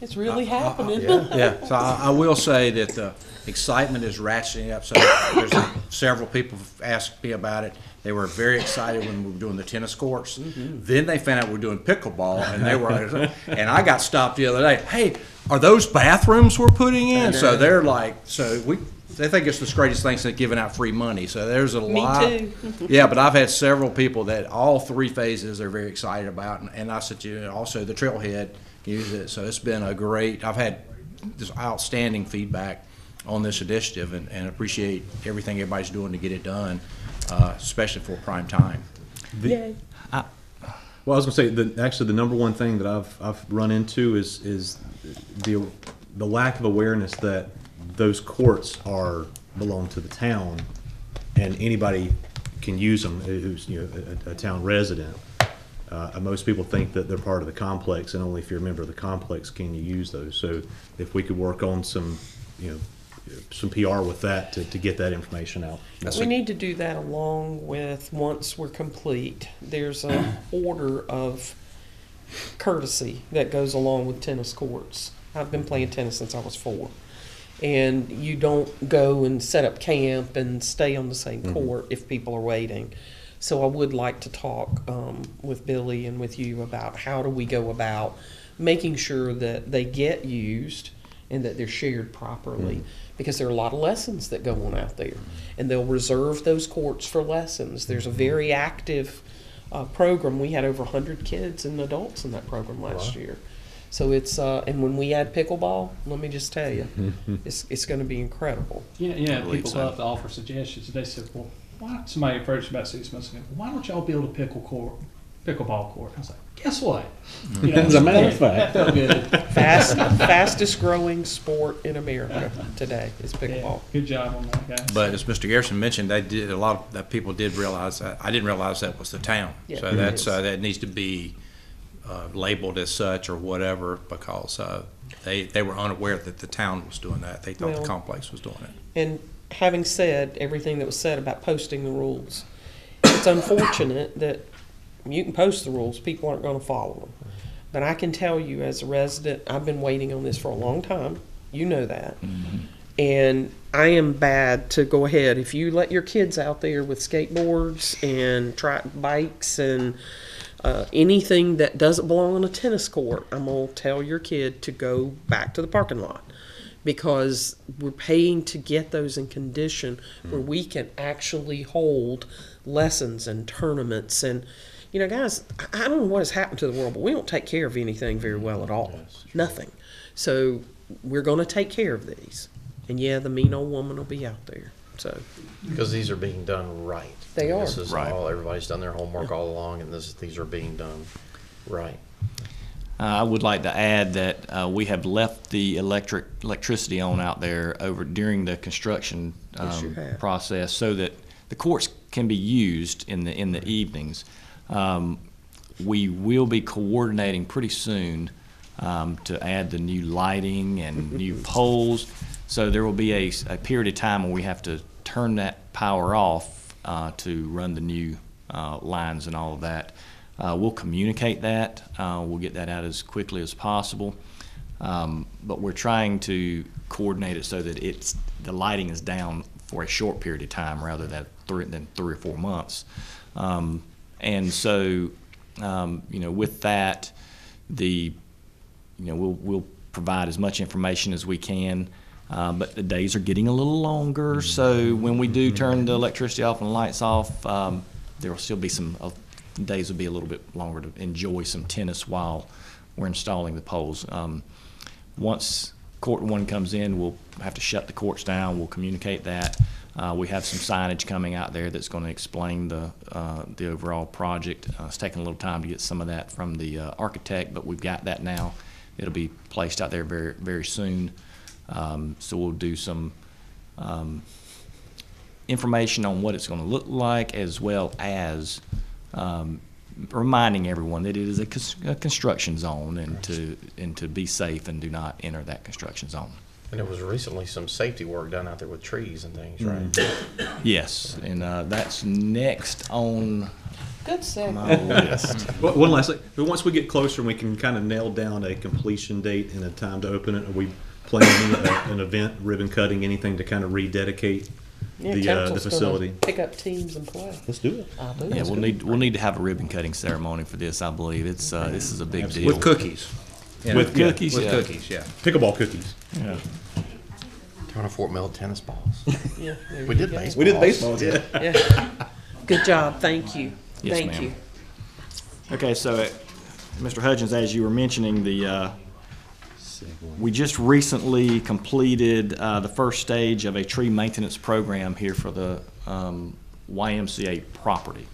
It's really happening. Yeah, so I will say that the excitement is ratcheting up. So there's several people have asked me about it. They were very excited when we were doing the tennis courts. Then they found out we were doing pickleball, and they were. And I got stopped the other day. Hey, are those bathrooms we're putting in? So they're like, they think it's the greatest thing since giving out free money. So there's a lot. Me too. Yeah, but I've had several people that all 3 phases they're very excited about, and I said, also the trailhead use it. So it's been I've had this outstanding feedback on this initiative, and appreciate everything everybody's doing to get it done, especially for prime time. Yay. Well, I was going to say, actually, the number one thing that I've run into is the lack of awareness that those courts belong to the town, and anybody can use them who's a town resident. Most people think that they're part of the complex, and only if you're a member of the complex can you use those. So if we could work on some PR with that to get that information out. We need to do that along with, once we're complete, there's an order of courtesy that goes along with tennis courts. I've been playing tennis since I was 4. And you don't go and set up camp and stay on the same court if people are waiting. So I would like to talk with Billy and with you about how do we go about making sure that they get used and that they're shared properly, because there are a lot of lessons that go on out there, and they'll reserve those courts for lessons. There's a very active program. We had over 100 kids and adults in that program last year. So it's and when we add pickleball, let me just tell you, it's going to be incredible. People love to offer suggestions. They said, well, why? Somebody approached me about 6 months ago. Why don't y'all build a pickleball court? I was like, guess what? As a matter of fact, that felt good. Fastest growing sport in America today is pickleball. Yeah, good job on that, guys. But as Mr. Garrison mentioned, they did a lot of that. People did realize that. I didn't realize that was the town. Yeah, so that's that needs to be labeled as such or whatever, because they were unaware that the town was doing that. They thought the complex was doing it. And having said everything that was said about posting the rules, it's unfortunate that you can post the rules, people aren't going to follow them. But I can tell you as a resident, I've been waiting on this for a long time. You know that. And I am bad to go ahead. If you let your kids out there with skateboards and bikes and anything that doesn't belong on a tennis court, I'm going to tell your kid to go back to the parking lot, because we're paying to get those in condition where we can actually hold lessons and tournaments. And guys, I don't know what has happened to the world, but we don't take care of anything very well at all. Nothing. So we're going to take care of these. And the mean old woman will be out there. So because these are being done right. They are. This is all. Everybody's done their homework all along, and these are being done right. I would like to add that we have left the electricity on out there during the construction process, so that the courts can be used in the evenings. We will be coordinating pretty soon to add the new lighting and new poles. So there will be a period of time when we have to turn that power off to run the new lines and all of that. We'll communicate that. We'll get that out as quickly as possible. But we're trying to coordinate it so that the lighting is down for a short period of time rather than 3 or 4 months. And so, with that, we'll provide as much information as we can. But the days are getting a little longer, so when we do turn the electricity off and the lights off, there will still be some days will be a little bit longer to enjoy some tennis while we're installing the poles. Once court one comes in, we'll have to shut the courts down. We'll communicate that. We have some signage coming out there that's going to explain the overall project. It's taking a little time to get some of that from the architect, but we've got that now. It'll be placed out there very, very soon. So we'll do some information on what it's going to look like, as well as reminding everyone that it is a construction zone, and to be safe and do not enter that construction zone. And there was recently some safety work done out there with trees and things, right? Yes, and that's next on Good segue. my list. One last thing. Once we get closer and we can kind of nail down a completion date and a time to open it, are we planning an event, ribbon cutting, anything to kind of rededicate the council's facility? gonna pick up teams and play. Let's do it. I do. Yeah, we'll need to have a ribbon cutting ceremony for this. I believe it's this is a big deal. With cookies. With cookies, With yeah. cookies, yeah. Pickleball cookies. Yeah. Town of Fort Mill tennis balls. Yeah, there We you did go. baseball. We did baseball, yeah. Yeah. Good job. Thank you. Yes, Thank ma'am. you. Okay, so Mr. Hudgens, as you were mentioning, we just recently completed the first stage of a tree maintenance program here for the YMCA property,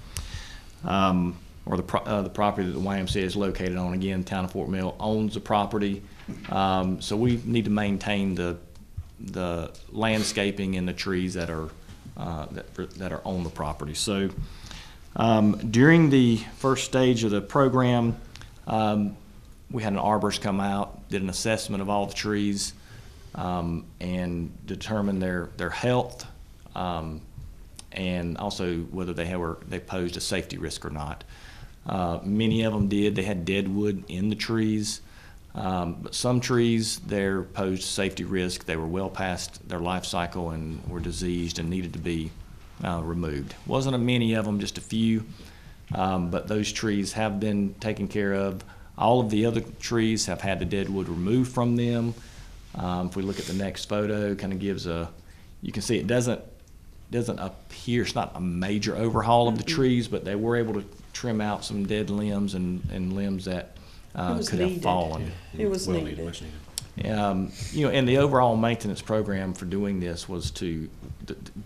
or the property that the YMCA is located on. Again, Town of Fort Mill owns the property, so we need to maintain the landscaping and the trees that are on the property. So during the first stage of the program, we had an arborist come out, did an assessment of all the trees, and determined their health, and also whether they posed a safety risk or not. Many of them did. They had dead wood in the trees. But some trees, they posed safety risk. They were well past their life cycle and were diseased and needed to be removed. Wasn't many of them, just a few, but those trees have been taken care of. All of the other trees have had the dead wood removed from them. If we look at the next photo, kind of gives you can see it doesn't appear, it's not a major overhaul of the trees, but they were able to trim out some dead limbs and limbs that could have fallen. It was needed. And the overall maintenance program for doing this was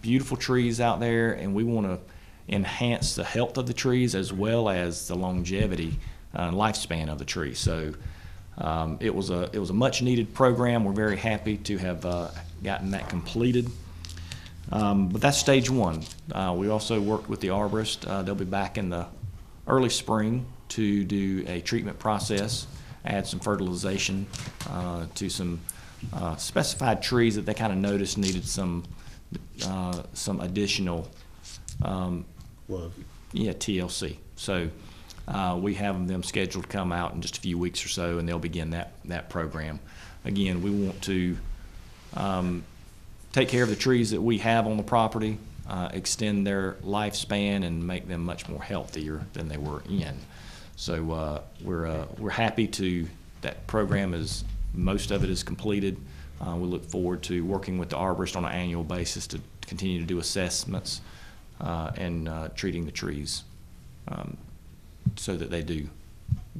beautiful trees out there, and we want to enhance the health of the trees as well as the longevity, lifespan of the tree. So it was a much needed program. We're very happy to have gotten that completed. But that's stage one. We also worked with the arborist. They'll be back in the early spring to do a treatment process, add some fertilization to some specified trees that they kind of noticed needed some additional Love. Yeah, TLC. So we have them scheduled to come out in just a few weeks or so, and they'll begin that program. Again, we want to take care of the trees that we have on the property, extend their lifespan, and make them much more healthier than they were in. So we're happy that program is, most of it is completed. We look forward to working with the arborist on an annual basis to continue to do assessments and treating the trees so that they do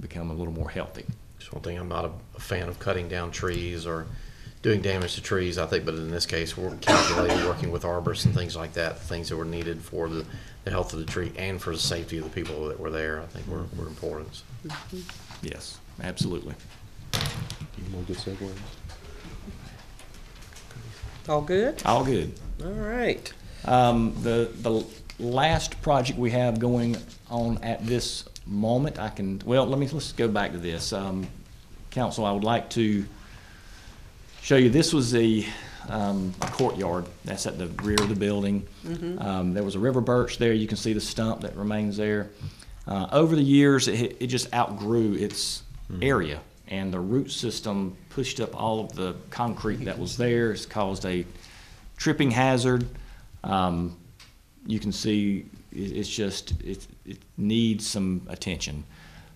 become a little more healthy. Just one thing, I'm not a fan of cutting down trees or doing damage to trees, I think, but in this case, we're calculating, working with arborists and things like that, things that were needed for the health of the tree and for the safety of the people that were there, I think were important. Yes, absolutely. Any more good segues? All good? All good. All right. The last project we have going on at this moment, let's go back to this. Council, I would like to show you, this was a courtyard that's at the rear of the building. There was a river birch there. You can see the stump that remains there. Over the years, it just outgrew its area, and the root system pushed up all of the concrete that was there. It's caused a tripping hazard. You can see it needs some attention.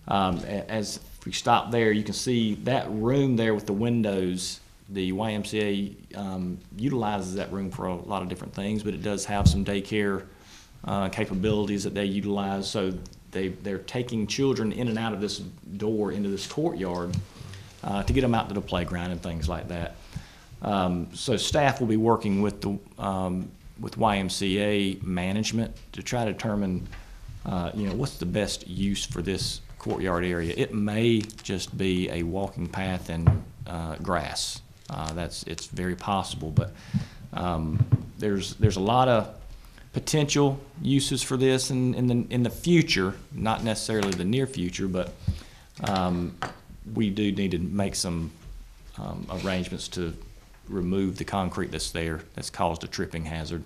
As we stop there, you can see that room there with the windows. The YMCA utilizes that room for a lot of different things, but it does have some daycare capabilities that they utilize. So they're taking children in and out of this door into this courtyard to get them out to the playground and things like that. So staff will be working with the with YMCA management to try to determine, what's the best use for this courtyard area. It may just be a walking path and grass. It's very possible, but there's a lot of potential uses for this in the future, not necessarily the near future, but we do need to make some arrangements to remove the concrete that's there that's caused a tripping hazard,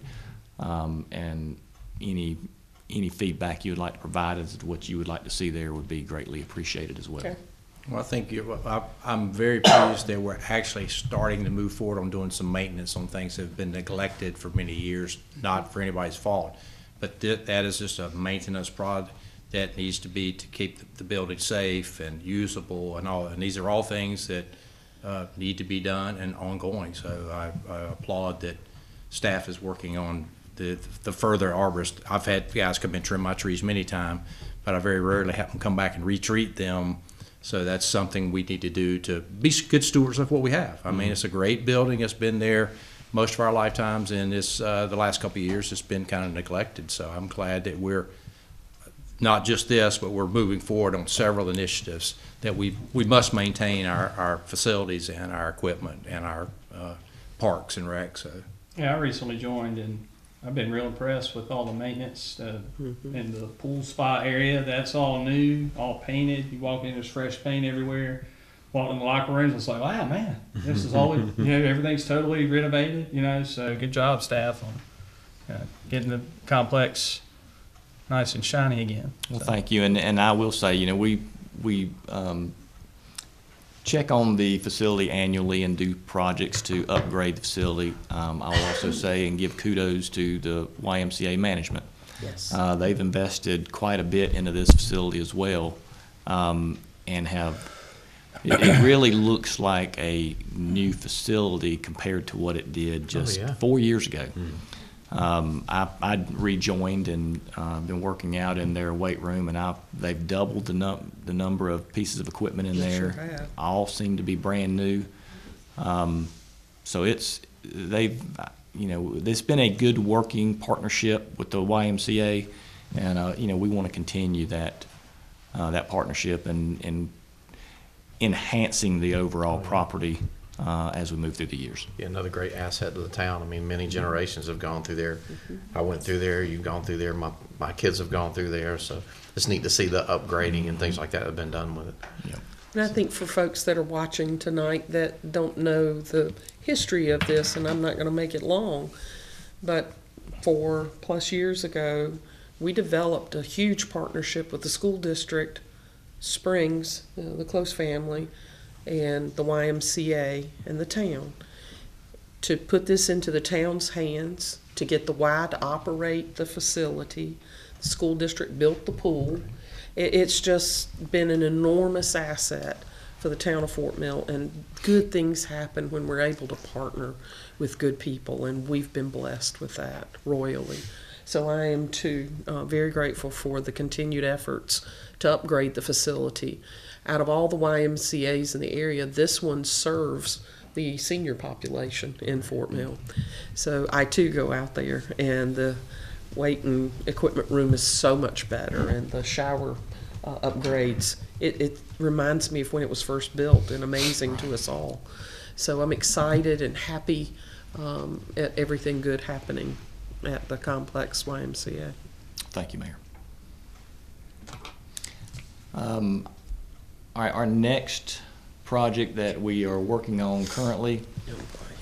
and any feedback you would like to provide as to what you would like to see there would be greatly appreciated as well. Okay. Well, I think I'm very pleased that we're actually starting to move forward on doing some maintenance on things that have been neglected for many years, not for anybody's fault. But that is just a maintenance project that needs to be to keep the building safe and usable and all. And these are all things that need to be done and ongoing. So I applaud that staff is working on the further arborist. I've had guys come and trim my trees many times, but I very rarely have them come back and retreat them. So that's something we need to do to be good stewards of what we have. I mean, it's a great building. It's been there most of our lifetimes, and it's the last couple of years it's been kind of neglected. So I'm glad that we're not just this, but we're moving forward on several initiatives that we must maintain our facilities and our equipment and our parks and recs. So. Yeah, I recently joined, and I've been real impressed with all the maintenance in the pool spa area. That's all new, all painted. You walk in, there's fresh paint everywhere. Walk in the locker rooms, it's like, wow, man, this is all, everything's totally renovated, so good job, staff, on getting the complex nice and shiny again. Well, thank you, and I will say, we check on the facility annually and do projects to upgrade the facility. I'll also say and give kudos to the YMCA management. Yes. They've invested quite a bit into this facility as well, and it really looks like a new facility compared to what it did just 4 years ago. I rejoined and been working out in their weight room, and they've doubled the number of pieces of equipment in there. Sure have. All seem to be brand new. So it's been a good working partnership with the YMCA, and we want to continue that partnership and enhancing the overall property as we move through the years. Yeah, another great asset to the town. I mean, many generations have gone through there. I went through there, you've gone through there, my kids have gone through there, so it's neat to see the upgrading and things like that have been done with it. Yeah. And I think for folks that are watching tonight that don't know the history of this, and I'm not going to make it long, but 4+ years ago, we developed a huge partnership with the school district, Springs, the Close family, and the YMCA and the town to put this into the town's hands, to get the Y to operate the facility. The school district built the pool. It's just been an enormous asset for the town of Fort Mill, and good things happen when we're able to partner with good people, and we've been blessed with that royally. So I am too very grateful for the continued efforts to upgrade the facility. Out of all the YMCA's in the area, this one serves the senior population in Fort Mill. So I too go out there, and the weight and equipment room is so much better, and the shower upgrades, it reminds me of when it was first built, and amazing to us all. So I'm excited and happy at everything good happening at the complex YMCA. Thank you, Mayor. All right, our next project that we are working on currently,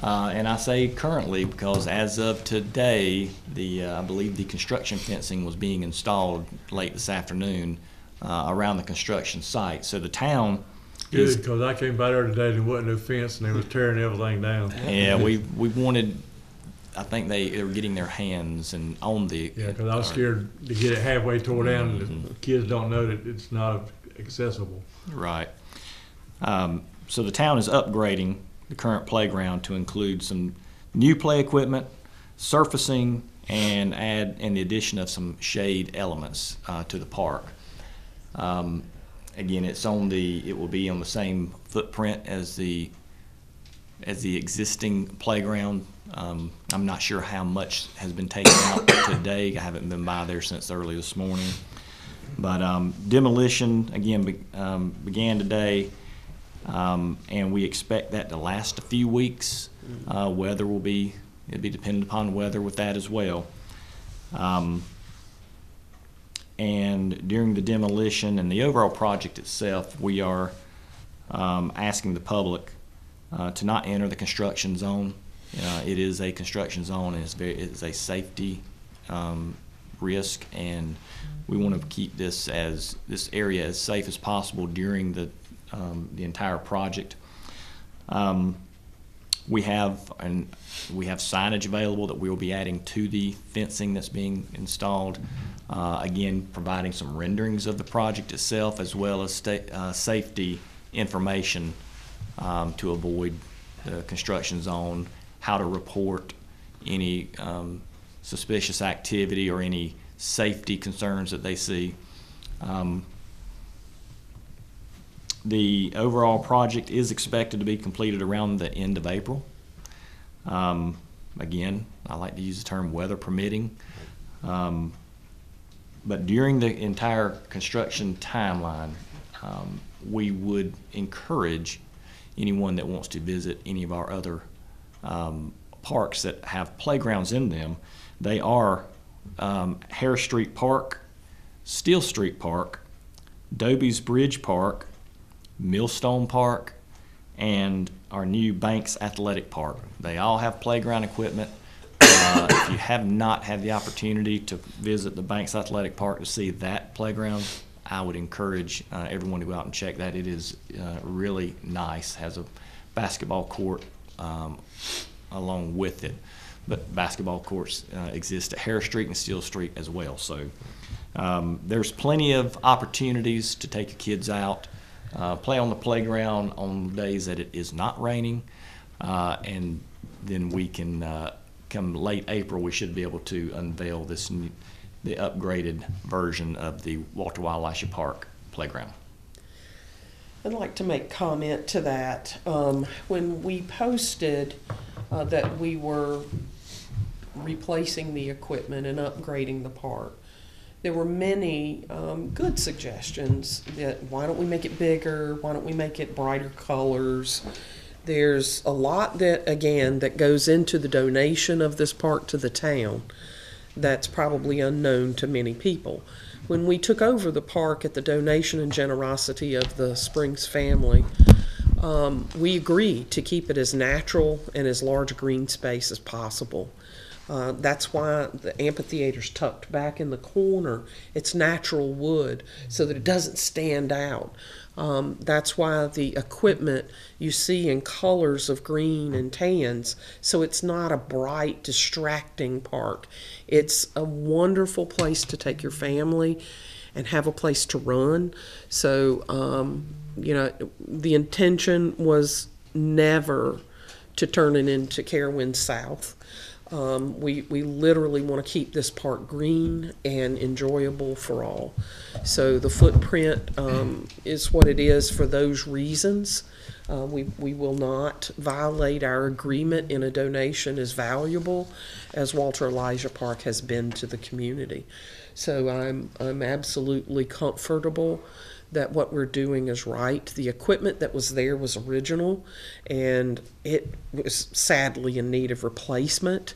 and I say currently because as of today, I believe the construction fencing was being installed late this afternoon around the construction site. So the town Good, because I came by there today and there wasn't no fence and they was tearing everything down. Yeah, we wanted. I think they were getting their hands on the. Yeah, because I was scared to get it halfway tore down, and the kids don't know that it's not accessible. Right. So the town is upgrading the current playground to include some new play equipment, surfacing, and the addition of some shade elements to the park. Again, it will be on the same footprint as the as the existing playground. I'm not sure how much has been taken out today. I haven't been by there since early this morning. But demolition, again, began today, and we expect that to last a few weeks. Weather it'll be dependent upon weather with that as well. And during the demolition and the overall project itself, we are asking the public to not enter the construction zone. It is a construction zone, and it's a safety risk, and we want to keep this area as safe as possible during the entire project. We have signage available that we will be adding to the fencing that's being installed. Again, providing some renderings of the project itself, as well as safety information to avoid the construction zone, how to report any suspicious activity or any safety concerns that they see. The overall project is expected to be completed around the end of April. Again, I like to use the term weather permitting. But during the entire construction timeline, we would encourage anyone that wants to visit any of our other parks that have playgrounds in them. They are Harris Street Park, Steel Street Park, Doby's Bridge Park, Millstone Park, and our new Banks Athletic Park. They all have playground equipment. If you have not had the opportunity to visit the Banks Athletic Park to see that playground, I would encourage everyone to go out and check that. It is really nice. Has a basketball court along with it, but basketball courts exist at Harris Street and Steel Street as well. So there's plenty of opportunities to take your kids out, play on the playground on days that it is not raining, and then we can come late April, we should be able to unveil the upgraded version of the Walter Y. Elisha Park playground. I'd like to make comment to that. When we posted that we were replacing the equipment and upgrading the park, there were many good suggestions that why don't we make it bigger, why don't we make it brighter colors. There's a lot that goes into the donation of this park to the town that's probably unknown to many people. When we took over the park at the donation and generosity of the Springs family, we agreed to keep it as natural and as large a green space as possible. That's why the amphitheater's tucked back in the corner. It's natural wood so that it doesn't stand out. That's why the equipment you see in colors of green and tans, so it's not a bright, distracting park. It's a wonderful place to take your family and have a place to run. So, the intention was never to turn it into Carowinds South. We literally want to keep this park green and enjoyable for all. So the footprint is what it is for those reasons. We will not violate our agreement in a donation as valuable as Walter Elisha Park has been to the community. So I'm absolutely comfortable that what we're doing is right. The equipment that was there was original, and it was sadly in need of replacement.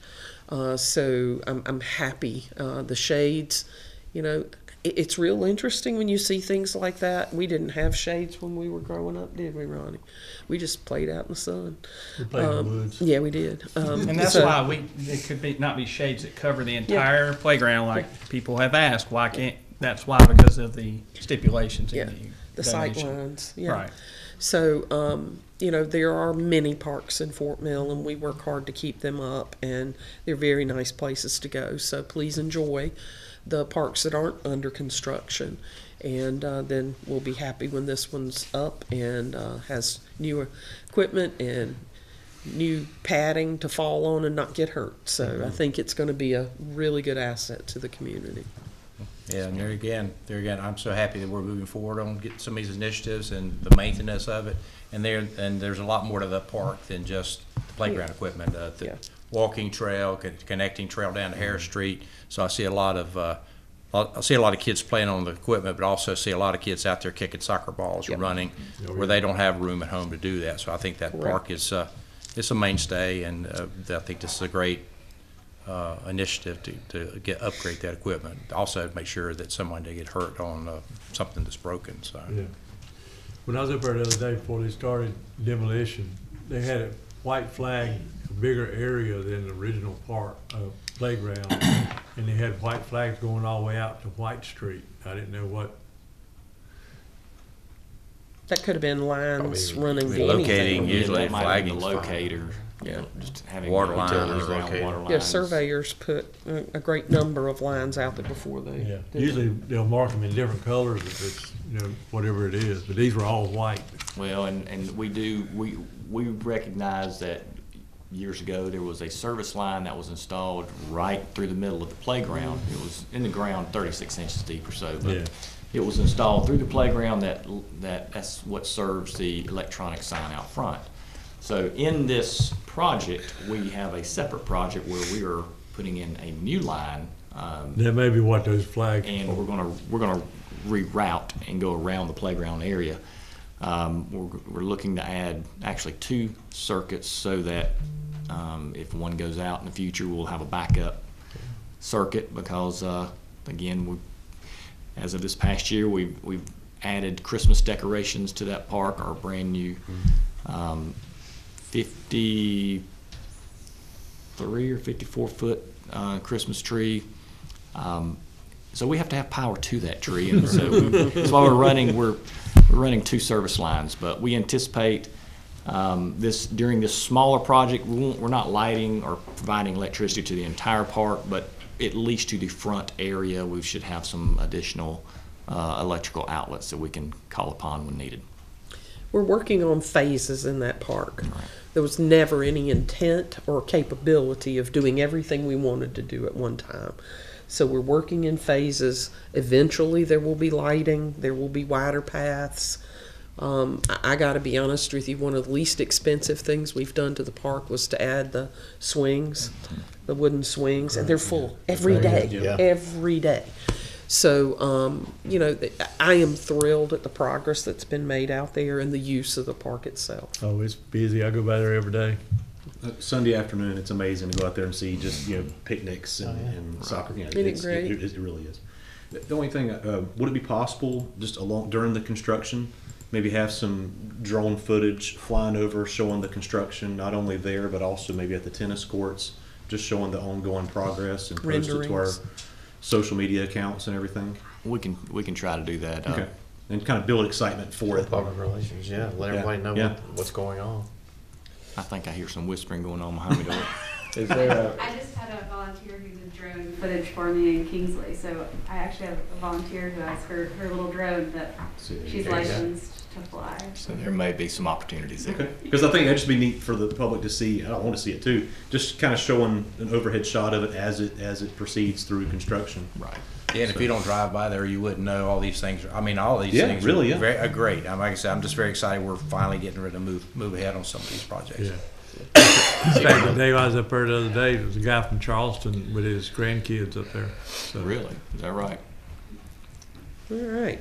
So I'm happy. The shades, it's real interesting when you see things like that. We didn't have shades when we were growing up, did we, Ronnie? We just played out in the sun. We played in the woods. Yeah, we did. And that's why it could not be shades that cover the entire playground, like people have asked. Why can't? That's why, because of the stipulations in the sight lines. Yeah. Right. So, there are many parks in Fort Mill, and we work hard to keep them up, and they're very nice places to go. So please enjoy the parks that aren't under construction, and then we'll be happy when this one's up and has new equipment and new padding to fall on and not get hurt. So I think it's going to be a really good asset to the community. Yeah, and there again, I'm so happy that we're moving forward on getting some of these initiatives and the maintenance of it. And there's a lot more to the park than just the playground equipment. The walking trail, connecting trail down to Harris Street. So I see a lot of kids playing on the equipment, but also see a lot of kids out there kicking soccer balls or running where they don't have room at home to do that. So I think that park is it's a mainstay, and I think this is a great initiative to upgrade that equipment. Also, make sure that someone didn't get hurt on something that's broken. So. Yeah. When I was up there the other day before they started demolition, they had a white flag, a bigger area than the original park playground, and they had white flags going all the way out to White Street. I didn't know what. That could have been lines running to locating, anything. usually flagging the locator. Yeah, just having water utilities lines, around water lines. Yeah, surveyors put a great number of lines out there before they. Yeah, did usually it. they'll mark them in different colors if it's, whatever it is, but these were all white. Well, and we recognize that years ago there was a service line that was installed right through the middle of the playground. It was in the ground 36 inches deep or so, but it was installed through the playground that's what serves the electronic sign out front. So in this project, we have a separate project where we are putting in a new line. That may be what those flags. And we're gonna reroute and go around the playground area. We're looking to add actually 2 circuits so that if one goes out in the future, we'll have a backup circuit because again, as of this past year, we've added Christmas decorations to that park. Our brand new 53 or 54 foot Christmas tree. So we have to have power to that tree, and so that's why we're running 2 service lines. But we anticipate during this smaller project, we're not lighting or providing electricity to the entire park, but at least to the front area, we should have some additional electrical outlets that we can call upon when needed. We're working on phases in that park. Right. There was never any intent or capability of doing everything we wanted to do at one time. So we're working in phases. Eventually there will be lighting, there will be wider paths. I gotta be honest with you, one of the least expensive things we've done to the park was to add the swings, the wooden swings, and they're full every day, every day. So, I am thrilled at the progress that's been made out there and the use of the park itself. Oh, it's busy. I go by there every day. Sunday afternoon, it's amazing to go out there and see just picnics and soccer. Isn't it great? It really is. The only thing, would it be possible just during the construction, maybe have some drone footage flying over showing the construction, not only there but also maybe at the tennis courts, just showing the ongoing progress and post it to our social media accounts and everything? We can try to do that. Okay. And kind of build excitement for it. Public relations, let everybody know what's going on. I think I hear some whispering going on behind me. I just had a volunteer who did drone footage for me in Kingsley, so I actually have a volunteer who has her little drone that she's licensed to fly. So there may be some opportunities there. Okay. Because I think that'd just be neat for the public to see. I don't want to see it too. Just kind of showing an overhead shot of it as it proceeds through construction. Right. Yeah, and if you don't drive by there, you wouldn't know all these things. I mean, all these things really, are very, great. Like I said, I'm just very excited we're finally getting ready to move ahead on some of these projects. Yeah. In fact, the day I was up there the other day, there was a guy from Charleston with his grandkids up there. So. Really? Is that right? All right.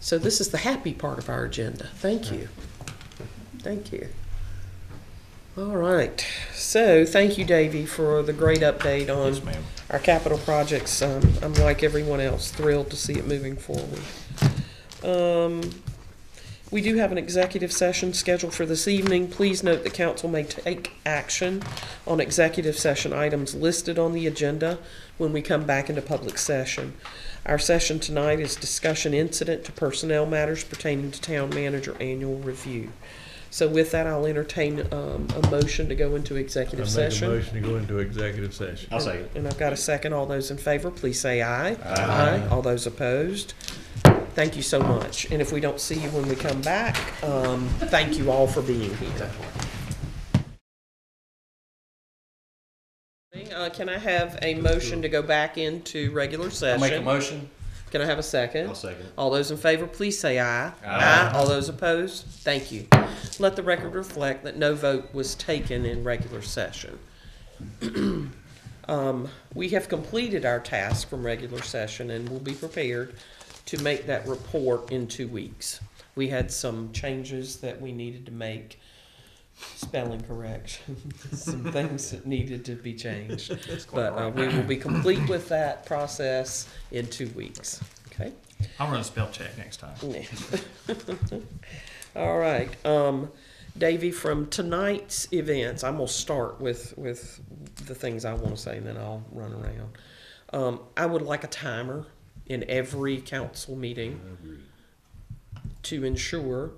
So this is the happy part of our agenda. Thank you. Thank you. All right. So thank you, Davey, for the great update on our capital projects. I'm like everyone else, thrilled to see it moving forward. We do have an executive session scheduled for this evening. Please note the council may take action on executive session items listed on the agenda when we come back into public session. Our session tonight is discussion incident to personnel matters pertaining to town manager annual review. So with that, I'll entertain a motion to go into executive session. I make a motion to go into executive session. I'll say it. And I've got a second. All those in favor, please say aye. Aye. All those opposed? Thank you so much. And if we don't see you when we come back, thank you all for being here. can I have a motion to go back into regular I'll session? make a motion. Can I have a second? I'll second it. All those in favor, please say aye. Aye. All those opposed? Thank you. Let the record reflect that no vote was taken in regular session. We have completed our task from regular session and will be prepared to make that report in 2 weeks. We had some changes that we needed to make, spelling correction, some things that needed to be changed. But we will be complete with that process in 2 weeks, okay? I'll run a spell check next time. All right, Davey, from tonight's events, I'm gonna start with the things I wanna say, and then I'll run around. I would like a timer in every council meeting to ensure,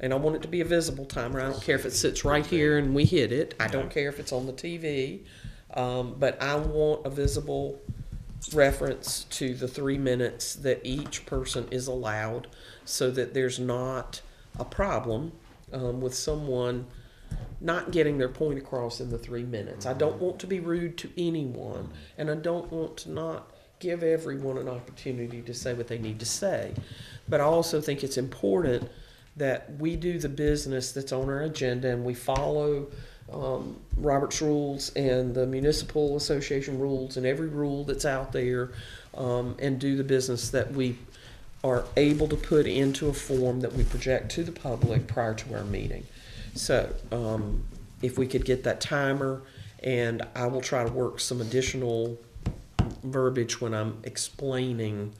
and I want it to be a visible timer. I don't care if it sits right here and we hit it. I don't care if it's on the TV, but I want a visible reference to the 3 minutes that each person is allowed, so that there's not a problem with someone not getting their point across in the 3 minutes. I don't want to be rude to anyone, and I don't want to not give everyone an opportunity to say what they need to say. But I also think it's important that we do the business that's on our agenda, and we follow Robert's rules and the municipal association rules and every rule that's out there, and do the business that we are able to put into a form that we project to the public prior to our meeting. So if we could get that timer, and I will try to work some additional verbiage when I'm explaining.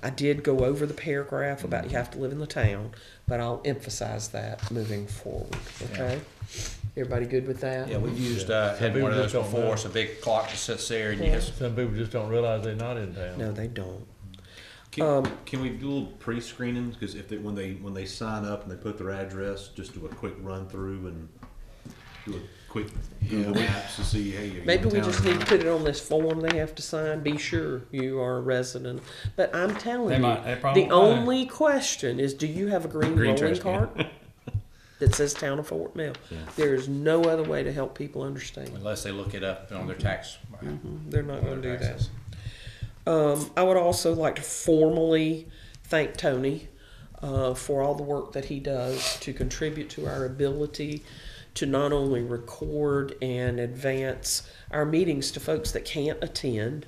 I did go over the paragraph about you have to live in the town, but I'll emphasize that moving forward, okay? Everybody good with that? Yeah, we've used, had one of those before. It's a big clock that sits there and you just. Some people just don't realize they're not in town. No, they don't. Can we do a little pre-screening? Because if when they sign up and they put their address, just do a quick run through and do a quick Google Maps to see, hey, are you Maybe in we town just or need to not? put it on this form they have to sign. Be sure you are a resident. But I'm telling you, the only question is, do you have a green rolling trash can. cart that says Town of Fort Mill? Yeah. There is no other way to help people understand. Unless they look it up on their tax. They're not going to do that. taxes. I would also like to formally thank Tony for all the work that he does to contribute to our ability to not only record and advance our meetings to folks that can't attend,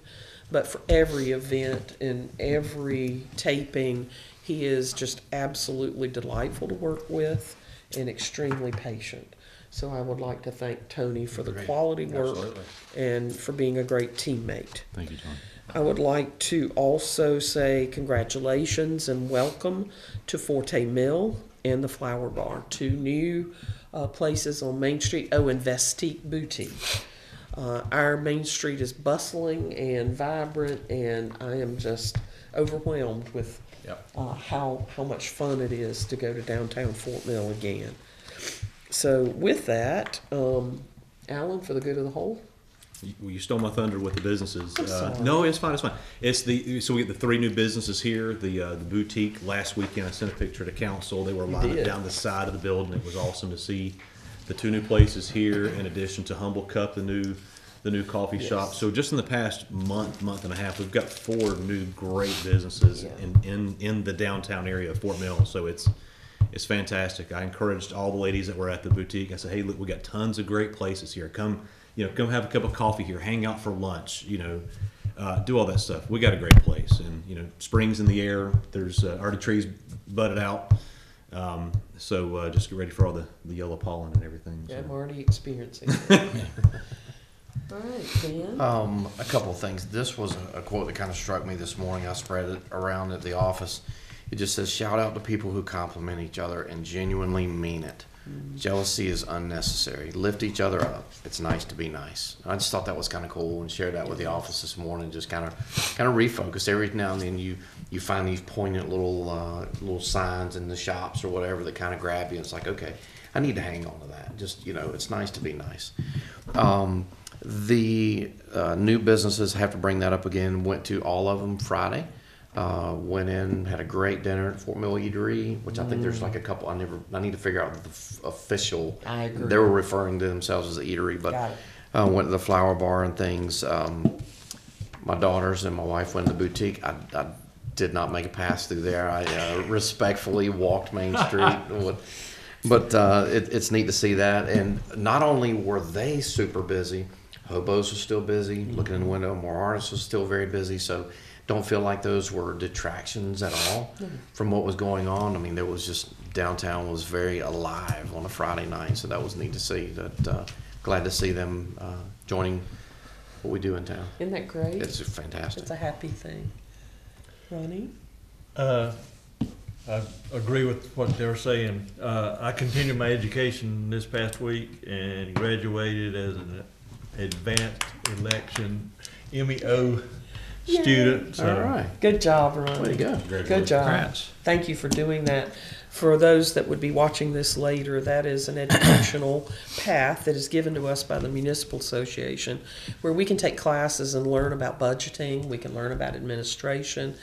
but for every event and every taping, he is just absolutely delightful to work with and extremely patient. So I would like to thank Tony for the quality work and for being a great teammate. Thank you, Tony. I would like to also say congratulations and welcome to Forte Mill and the Flower Bar, 2 new places on Main Street. Oh, and Vestique Boutique. Our Main Street is bustling and vibrant, and I am just overwhelmed with how much fun it is to go to downtown Fort Mill again. So with that, Alan, for the good of the whole. You stole my thunder with the businesses. I'm sorry. No, it's fine. It's fine. So we get the 3 new businesses here. The boutique. Last weekend, I sent a picture to council. They were lined up down the side of the building. It was awesome to see the 2 new places here, in addition to Humble Cup, the new coffee shop. So just in the past month and a half, we've got 4 new great businesses in the downtown area of Fort Mill. So it's fantastic. I encouraged all the ladies that were at the boutique. I said, hey, look, we got tons of great places here. Come have a cup of coffee here, hang out for lunch, do all that stuff. We got a great place, and spring's in the air. There's already trees budded out, so just get ready for all the yellow pollen and everything. Yeah, so. I'm already experiencing it. All right, Ben. A couple of things. This was a quote that kind of struck me this morning. I spread it around at the office. It just says, shout out to people who compliment each other and genuinely mean it. Jealousy is unnecessary. Lift each other up. It's nice to be nice. I just thought that was kind of cool, and shared that with the office this morning. Just kind of refocus. Every now and then you find these poignant little signs in the shops or whatever that kind of grab you. It's like, okay, I need to hang on to that. Just it's nice to be nice. The new businesses, have to bring that up again. Went to all of them Friday. Went in, had a great dinner at Fort Mill Eatery, which I think there's like a couple. I need to figure out the official. I agree. They were referring to themselves as the eatery, but Went to the flower bar and things. My daughters and my wife went to the boutique. I did not make a pass through there. I respectfully walked Main Street. But it's neat to see that. And not only were they super busy, Hobos was still busy. Looking in the window, more artists was still very busy. So don't feel like those were detractions at all from what was going on. I mean, there was just, downtown was very alive on a Friday night. So that was neat to see. Glad to see them joining what we do in town. Isn't that great? It's fantastic. It's a happy thing. Ronnie? I agree with what they were saying. I continued my education this past week and graduated as an advanced election MEO student. So. All right. Good job, Ronnie. Way to go. Good job. Congrats. Thank you for doing that. For those that would be watching this later, that is an educational path that is given to us by the Municipal Association where we can take classes and learn about budgeting, we can learn about administration.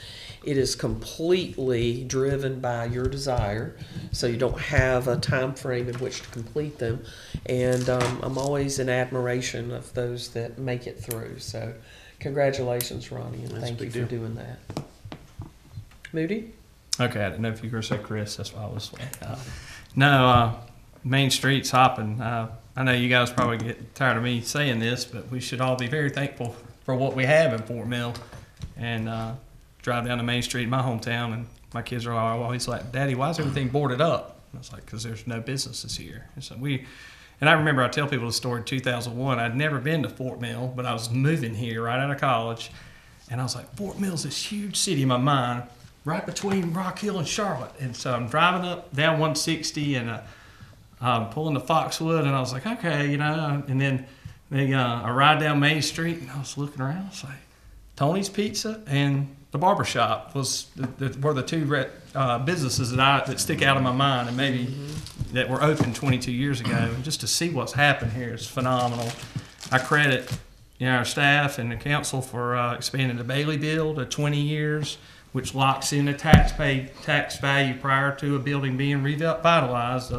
It is completely driven by your desire, so you don't have a time frame in which to complete them. And I'm always in admiration of those that make it through. So congratulations, Ronnie, and thank you for doing that. Moody? Okay, I didn't know if you were going to say Chris. That's why I was Main Street's hopping. I know you guys probably get tired of me saying this, but we should all be very thankful for what we have in Fort Mill. And drive down to Main Street in my hometown, and my kids are always like, Daddy, why is everything boarded up? And I was like, because there's no businesses here. And so I remember I tell people the story in 2001. I'd never been to Fort Mill, but I was moving here right out of college. And I was like, Fort Mill's this huge city in my mind, right between Rock Hill and Charlotte. And so I'm driving down 160 and I'm pulling to Foxwood, and I was like, okay, and then I ride down Main Street, and I was looking around. I was like, Tony's Pizza and the barbershop were the two businesses that stick out in my mind, and maybe that were open 22 years ago. And just to see what's happened here is phenomenal. I credit our staff and the council for expanding the Bailey bill to 20 years, which locks in the tax value prior to a building being revitalized.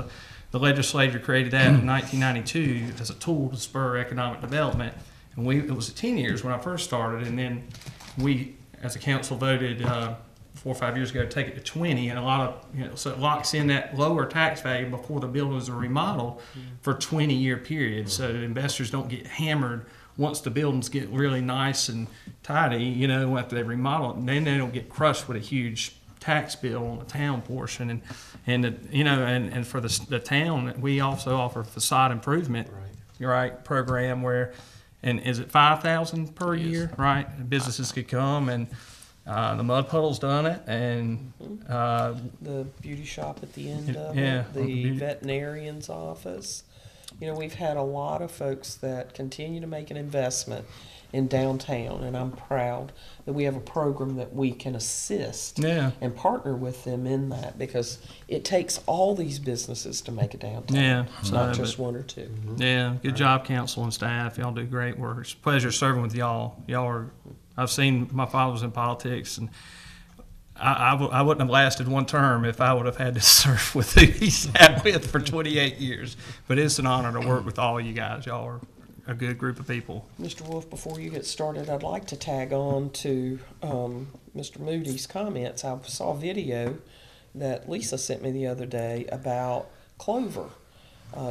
The legislature created that in 1992 as a tool to spur economic development. And it was 10 years when I first started, and then we, as a council, voted 4 or 5 years ago to take it to 20, and a lot of, so it locks in that lower tax value before the buildings are remodeled for a 20-year period. So investors don't get hammered once the buildings get really nice and tidy, after they remodel it, and then they don't get crushed with a huge tax bill on the town portion. And for the town, we also offer facade improvement program where, and is it 5,000 per year, right? Businesses could come, and the Mud Puddle's done it, and the beauty shop at the end of it, the veterinarian's office. We've had a lot of folks that continue to make an investment in downtown, and I'm proud that we have a program that we can assist and partner with them in that, because it takes all these businesses to make a downtown. Yeah, it's not just one or two. Yeah, good job, council and staff. Y'all do great work. It's a pleasure serving with y'all. I've seen my father was in politics, and I wouldn't have lasted one term if I would have had to serve with who he sat with for 28 years. But it's an honor to work with all of you guys. Y'all are a good group of people. Mr. Wolf, before you get started, I'd like to tag on to Mr. Moody's comments. I saw a video that Lisa sent me the other day about Clover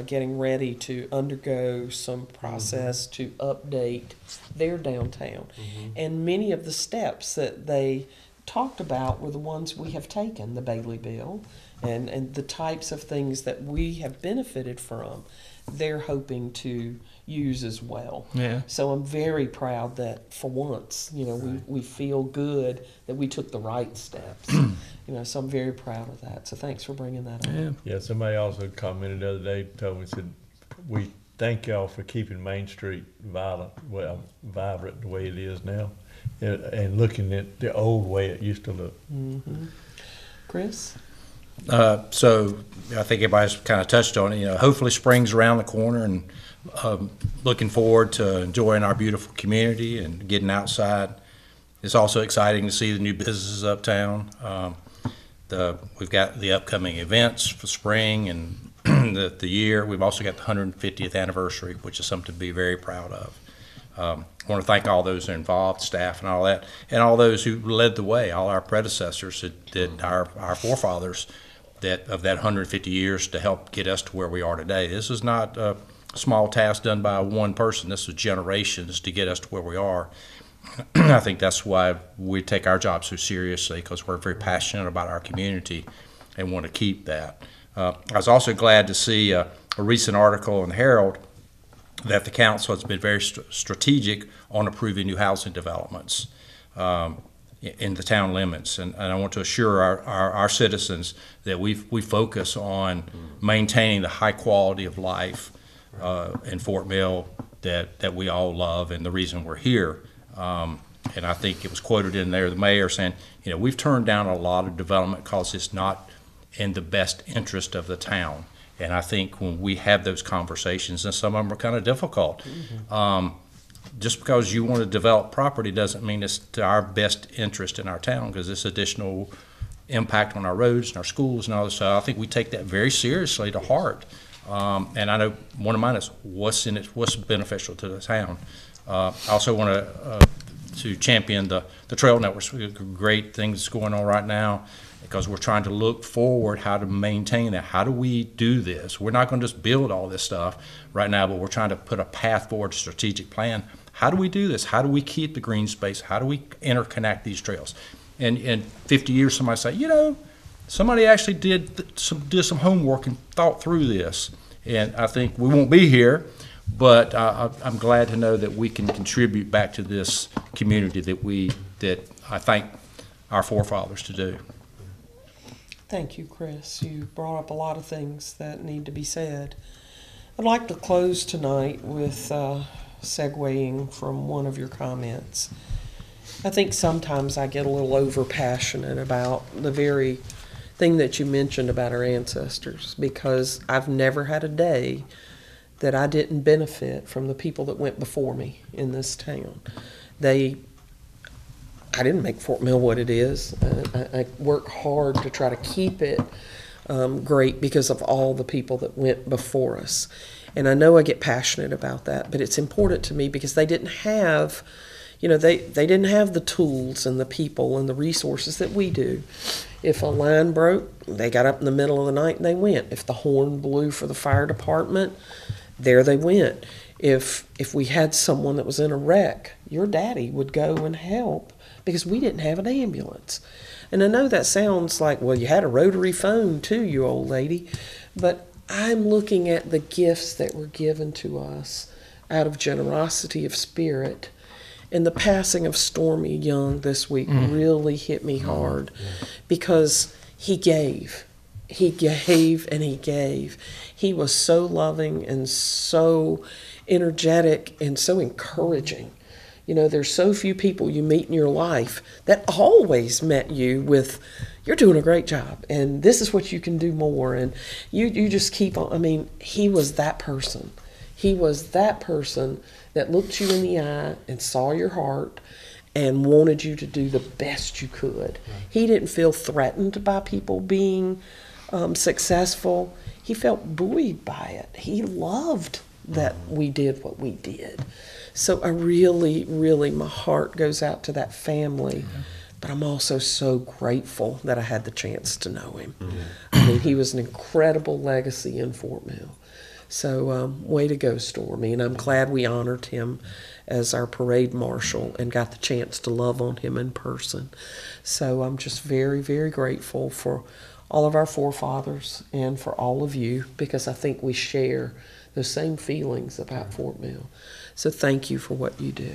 getting ready to undergo some process to update their downtown. And many of the steps that they talked about were the ones we have taken, the Bailey bill, and the types of things that we have benefited from, they're hoping to use as well. Yeah. So I'm very proud that for once, we feel good that we took the right steps. So I'm very proud of that. So thanks for bringing that up. Yeah, somebody also commented the other day, told me, said, we thank y'all for keeping Main Street vibrant the way it is now, and looking at the old way it used to look. Chris? So I think everybody's kind of touched on it. Hopefully spring's around the corner, and looking forward to enjoying our beautiful community and getting outside. It's also exciting to see the new businesses uptown. We've got the upcoming events for spring, and the year. We've also got the 150th anniversary, which is something to be very proud of. I want to thank all those involved, staff and all that, and all those who led the way, all our predecessors, our forefathers of that 150 years to help get us to where we are today. This is not a small task done by one person. This is generations to get us to where we are. I think that's why we take our job so seriously, because we're very passionate about our community and want to keep that. I was also glad to see a recent article in the Herald that the council has been very strategic on approving new housing developments in the town limits. And I want to assure our citizens that we focus on maintaining the high quality of life in Fort Mill that we all love and the reason we're here. And I think it was quoted in there, the mayor saying, you know, we've turned down a lot of development because it's not in the best interest of the town. And I think when we have those conversations, and some of them are kind of difficult, just because you want to develop property doesn't mean it's to our best interest in our town, because it's additional impact on our roads and our schools and all this. So I think we take that very seriously to heart. And I know one of mine is what's beneficial to the town. I also want to champion the trail networks. We have great things going on right now, because we're trying to look forward how to maintain that. How do we do this? We're not going to just build all this stuff right now, but we're trying to put a path forward, strategic plan. How do we do this? How do we keep the green space? How do we interconnect these trails? And in 50 years, somebody say, you know, somebody actually did some homework and thought through this. And I think we won't be here, but I'm glad to know that we can contribute back to this community that I thank our forefathers to do. Thank you, Chris. You brought up a lot of things that need to be said. I'd like to close tonight with segueing from one of your comments. I think sometimes I get a little over-passionate about the very thing that you mentioned about our ancestors, because I've never had a day that I didn't benefit from the people that went before me in this town. I didn't make Fort Mill what it is. I work hard to try to keep it great because of all the people that went before us. And I know I get passionate about that, but it's important to me because they didn't have, you know, they didn't have the tools and the people and the resources that we do. If a line broke, they got up in the middle of the night and they went. If the horn blew for the fire department, there they went. If we had someone that was in a wreck, your daddy would go and help, because we didn't have an ambulance. And I know that sounds like, well, you had a rotary phone too, you old lady. But I'm looking at the gifts that were given to us out of generosity of spirit. And the passing of Stormy Young this week really hit me hard, because he gave. He gave and he gave. He was so loving and so energetic and so encouraging. You know, there's so few people you meet in your life that always met you with, you're doing a great job, and this is what you can do more, and you just keep on. I mean, he was that person. He was that person that looked you in the eye and saw your heart and wanted you to do the best you could. He didn't feel threatened by people being successful. He felt buoyed by it. He loved that we did what we did. So I really, really, my heart goes out to that family, but I'm also so grateful that I had the chance to know him. I mean, he was an incredible legacy in Fort Mill. So way to go, Stormy, and I'm glad we honored him as our parade marshal and got the chance to love on him in person. So I'm just very, very grateful for all of our forefathers and for all of you, because I think we share those same feelings about Fort Mill. So thank you for what you do.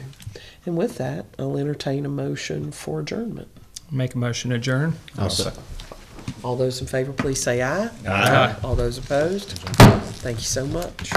And with that, I'll entertain a motion for adjournment. Make a motion to adjourn. I'll second. All those in favor, please say aye. Aye. All those opposed? Thank you so much.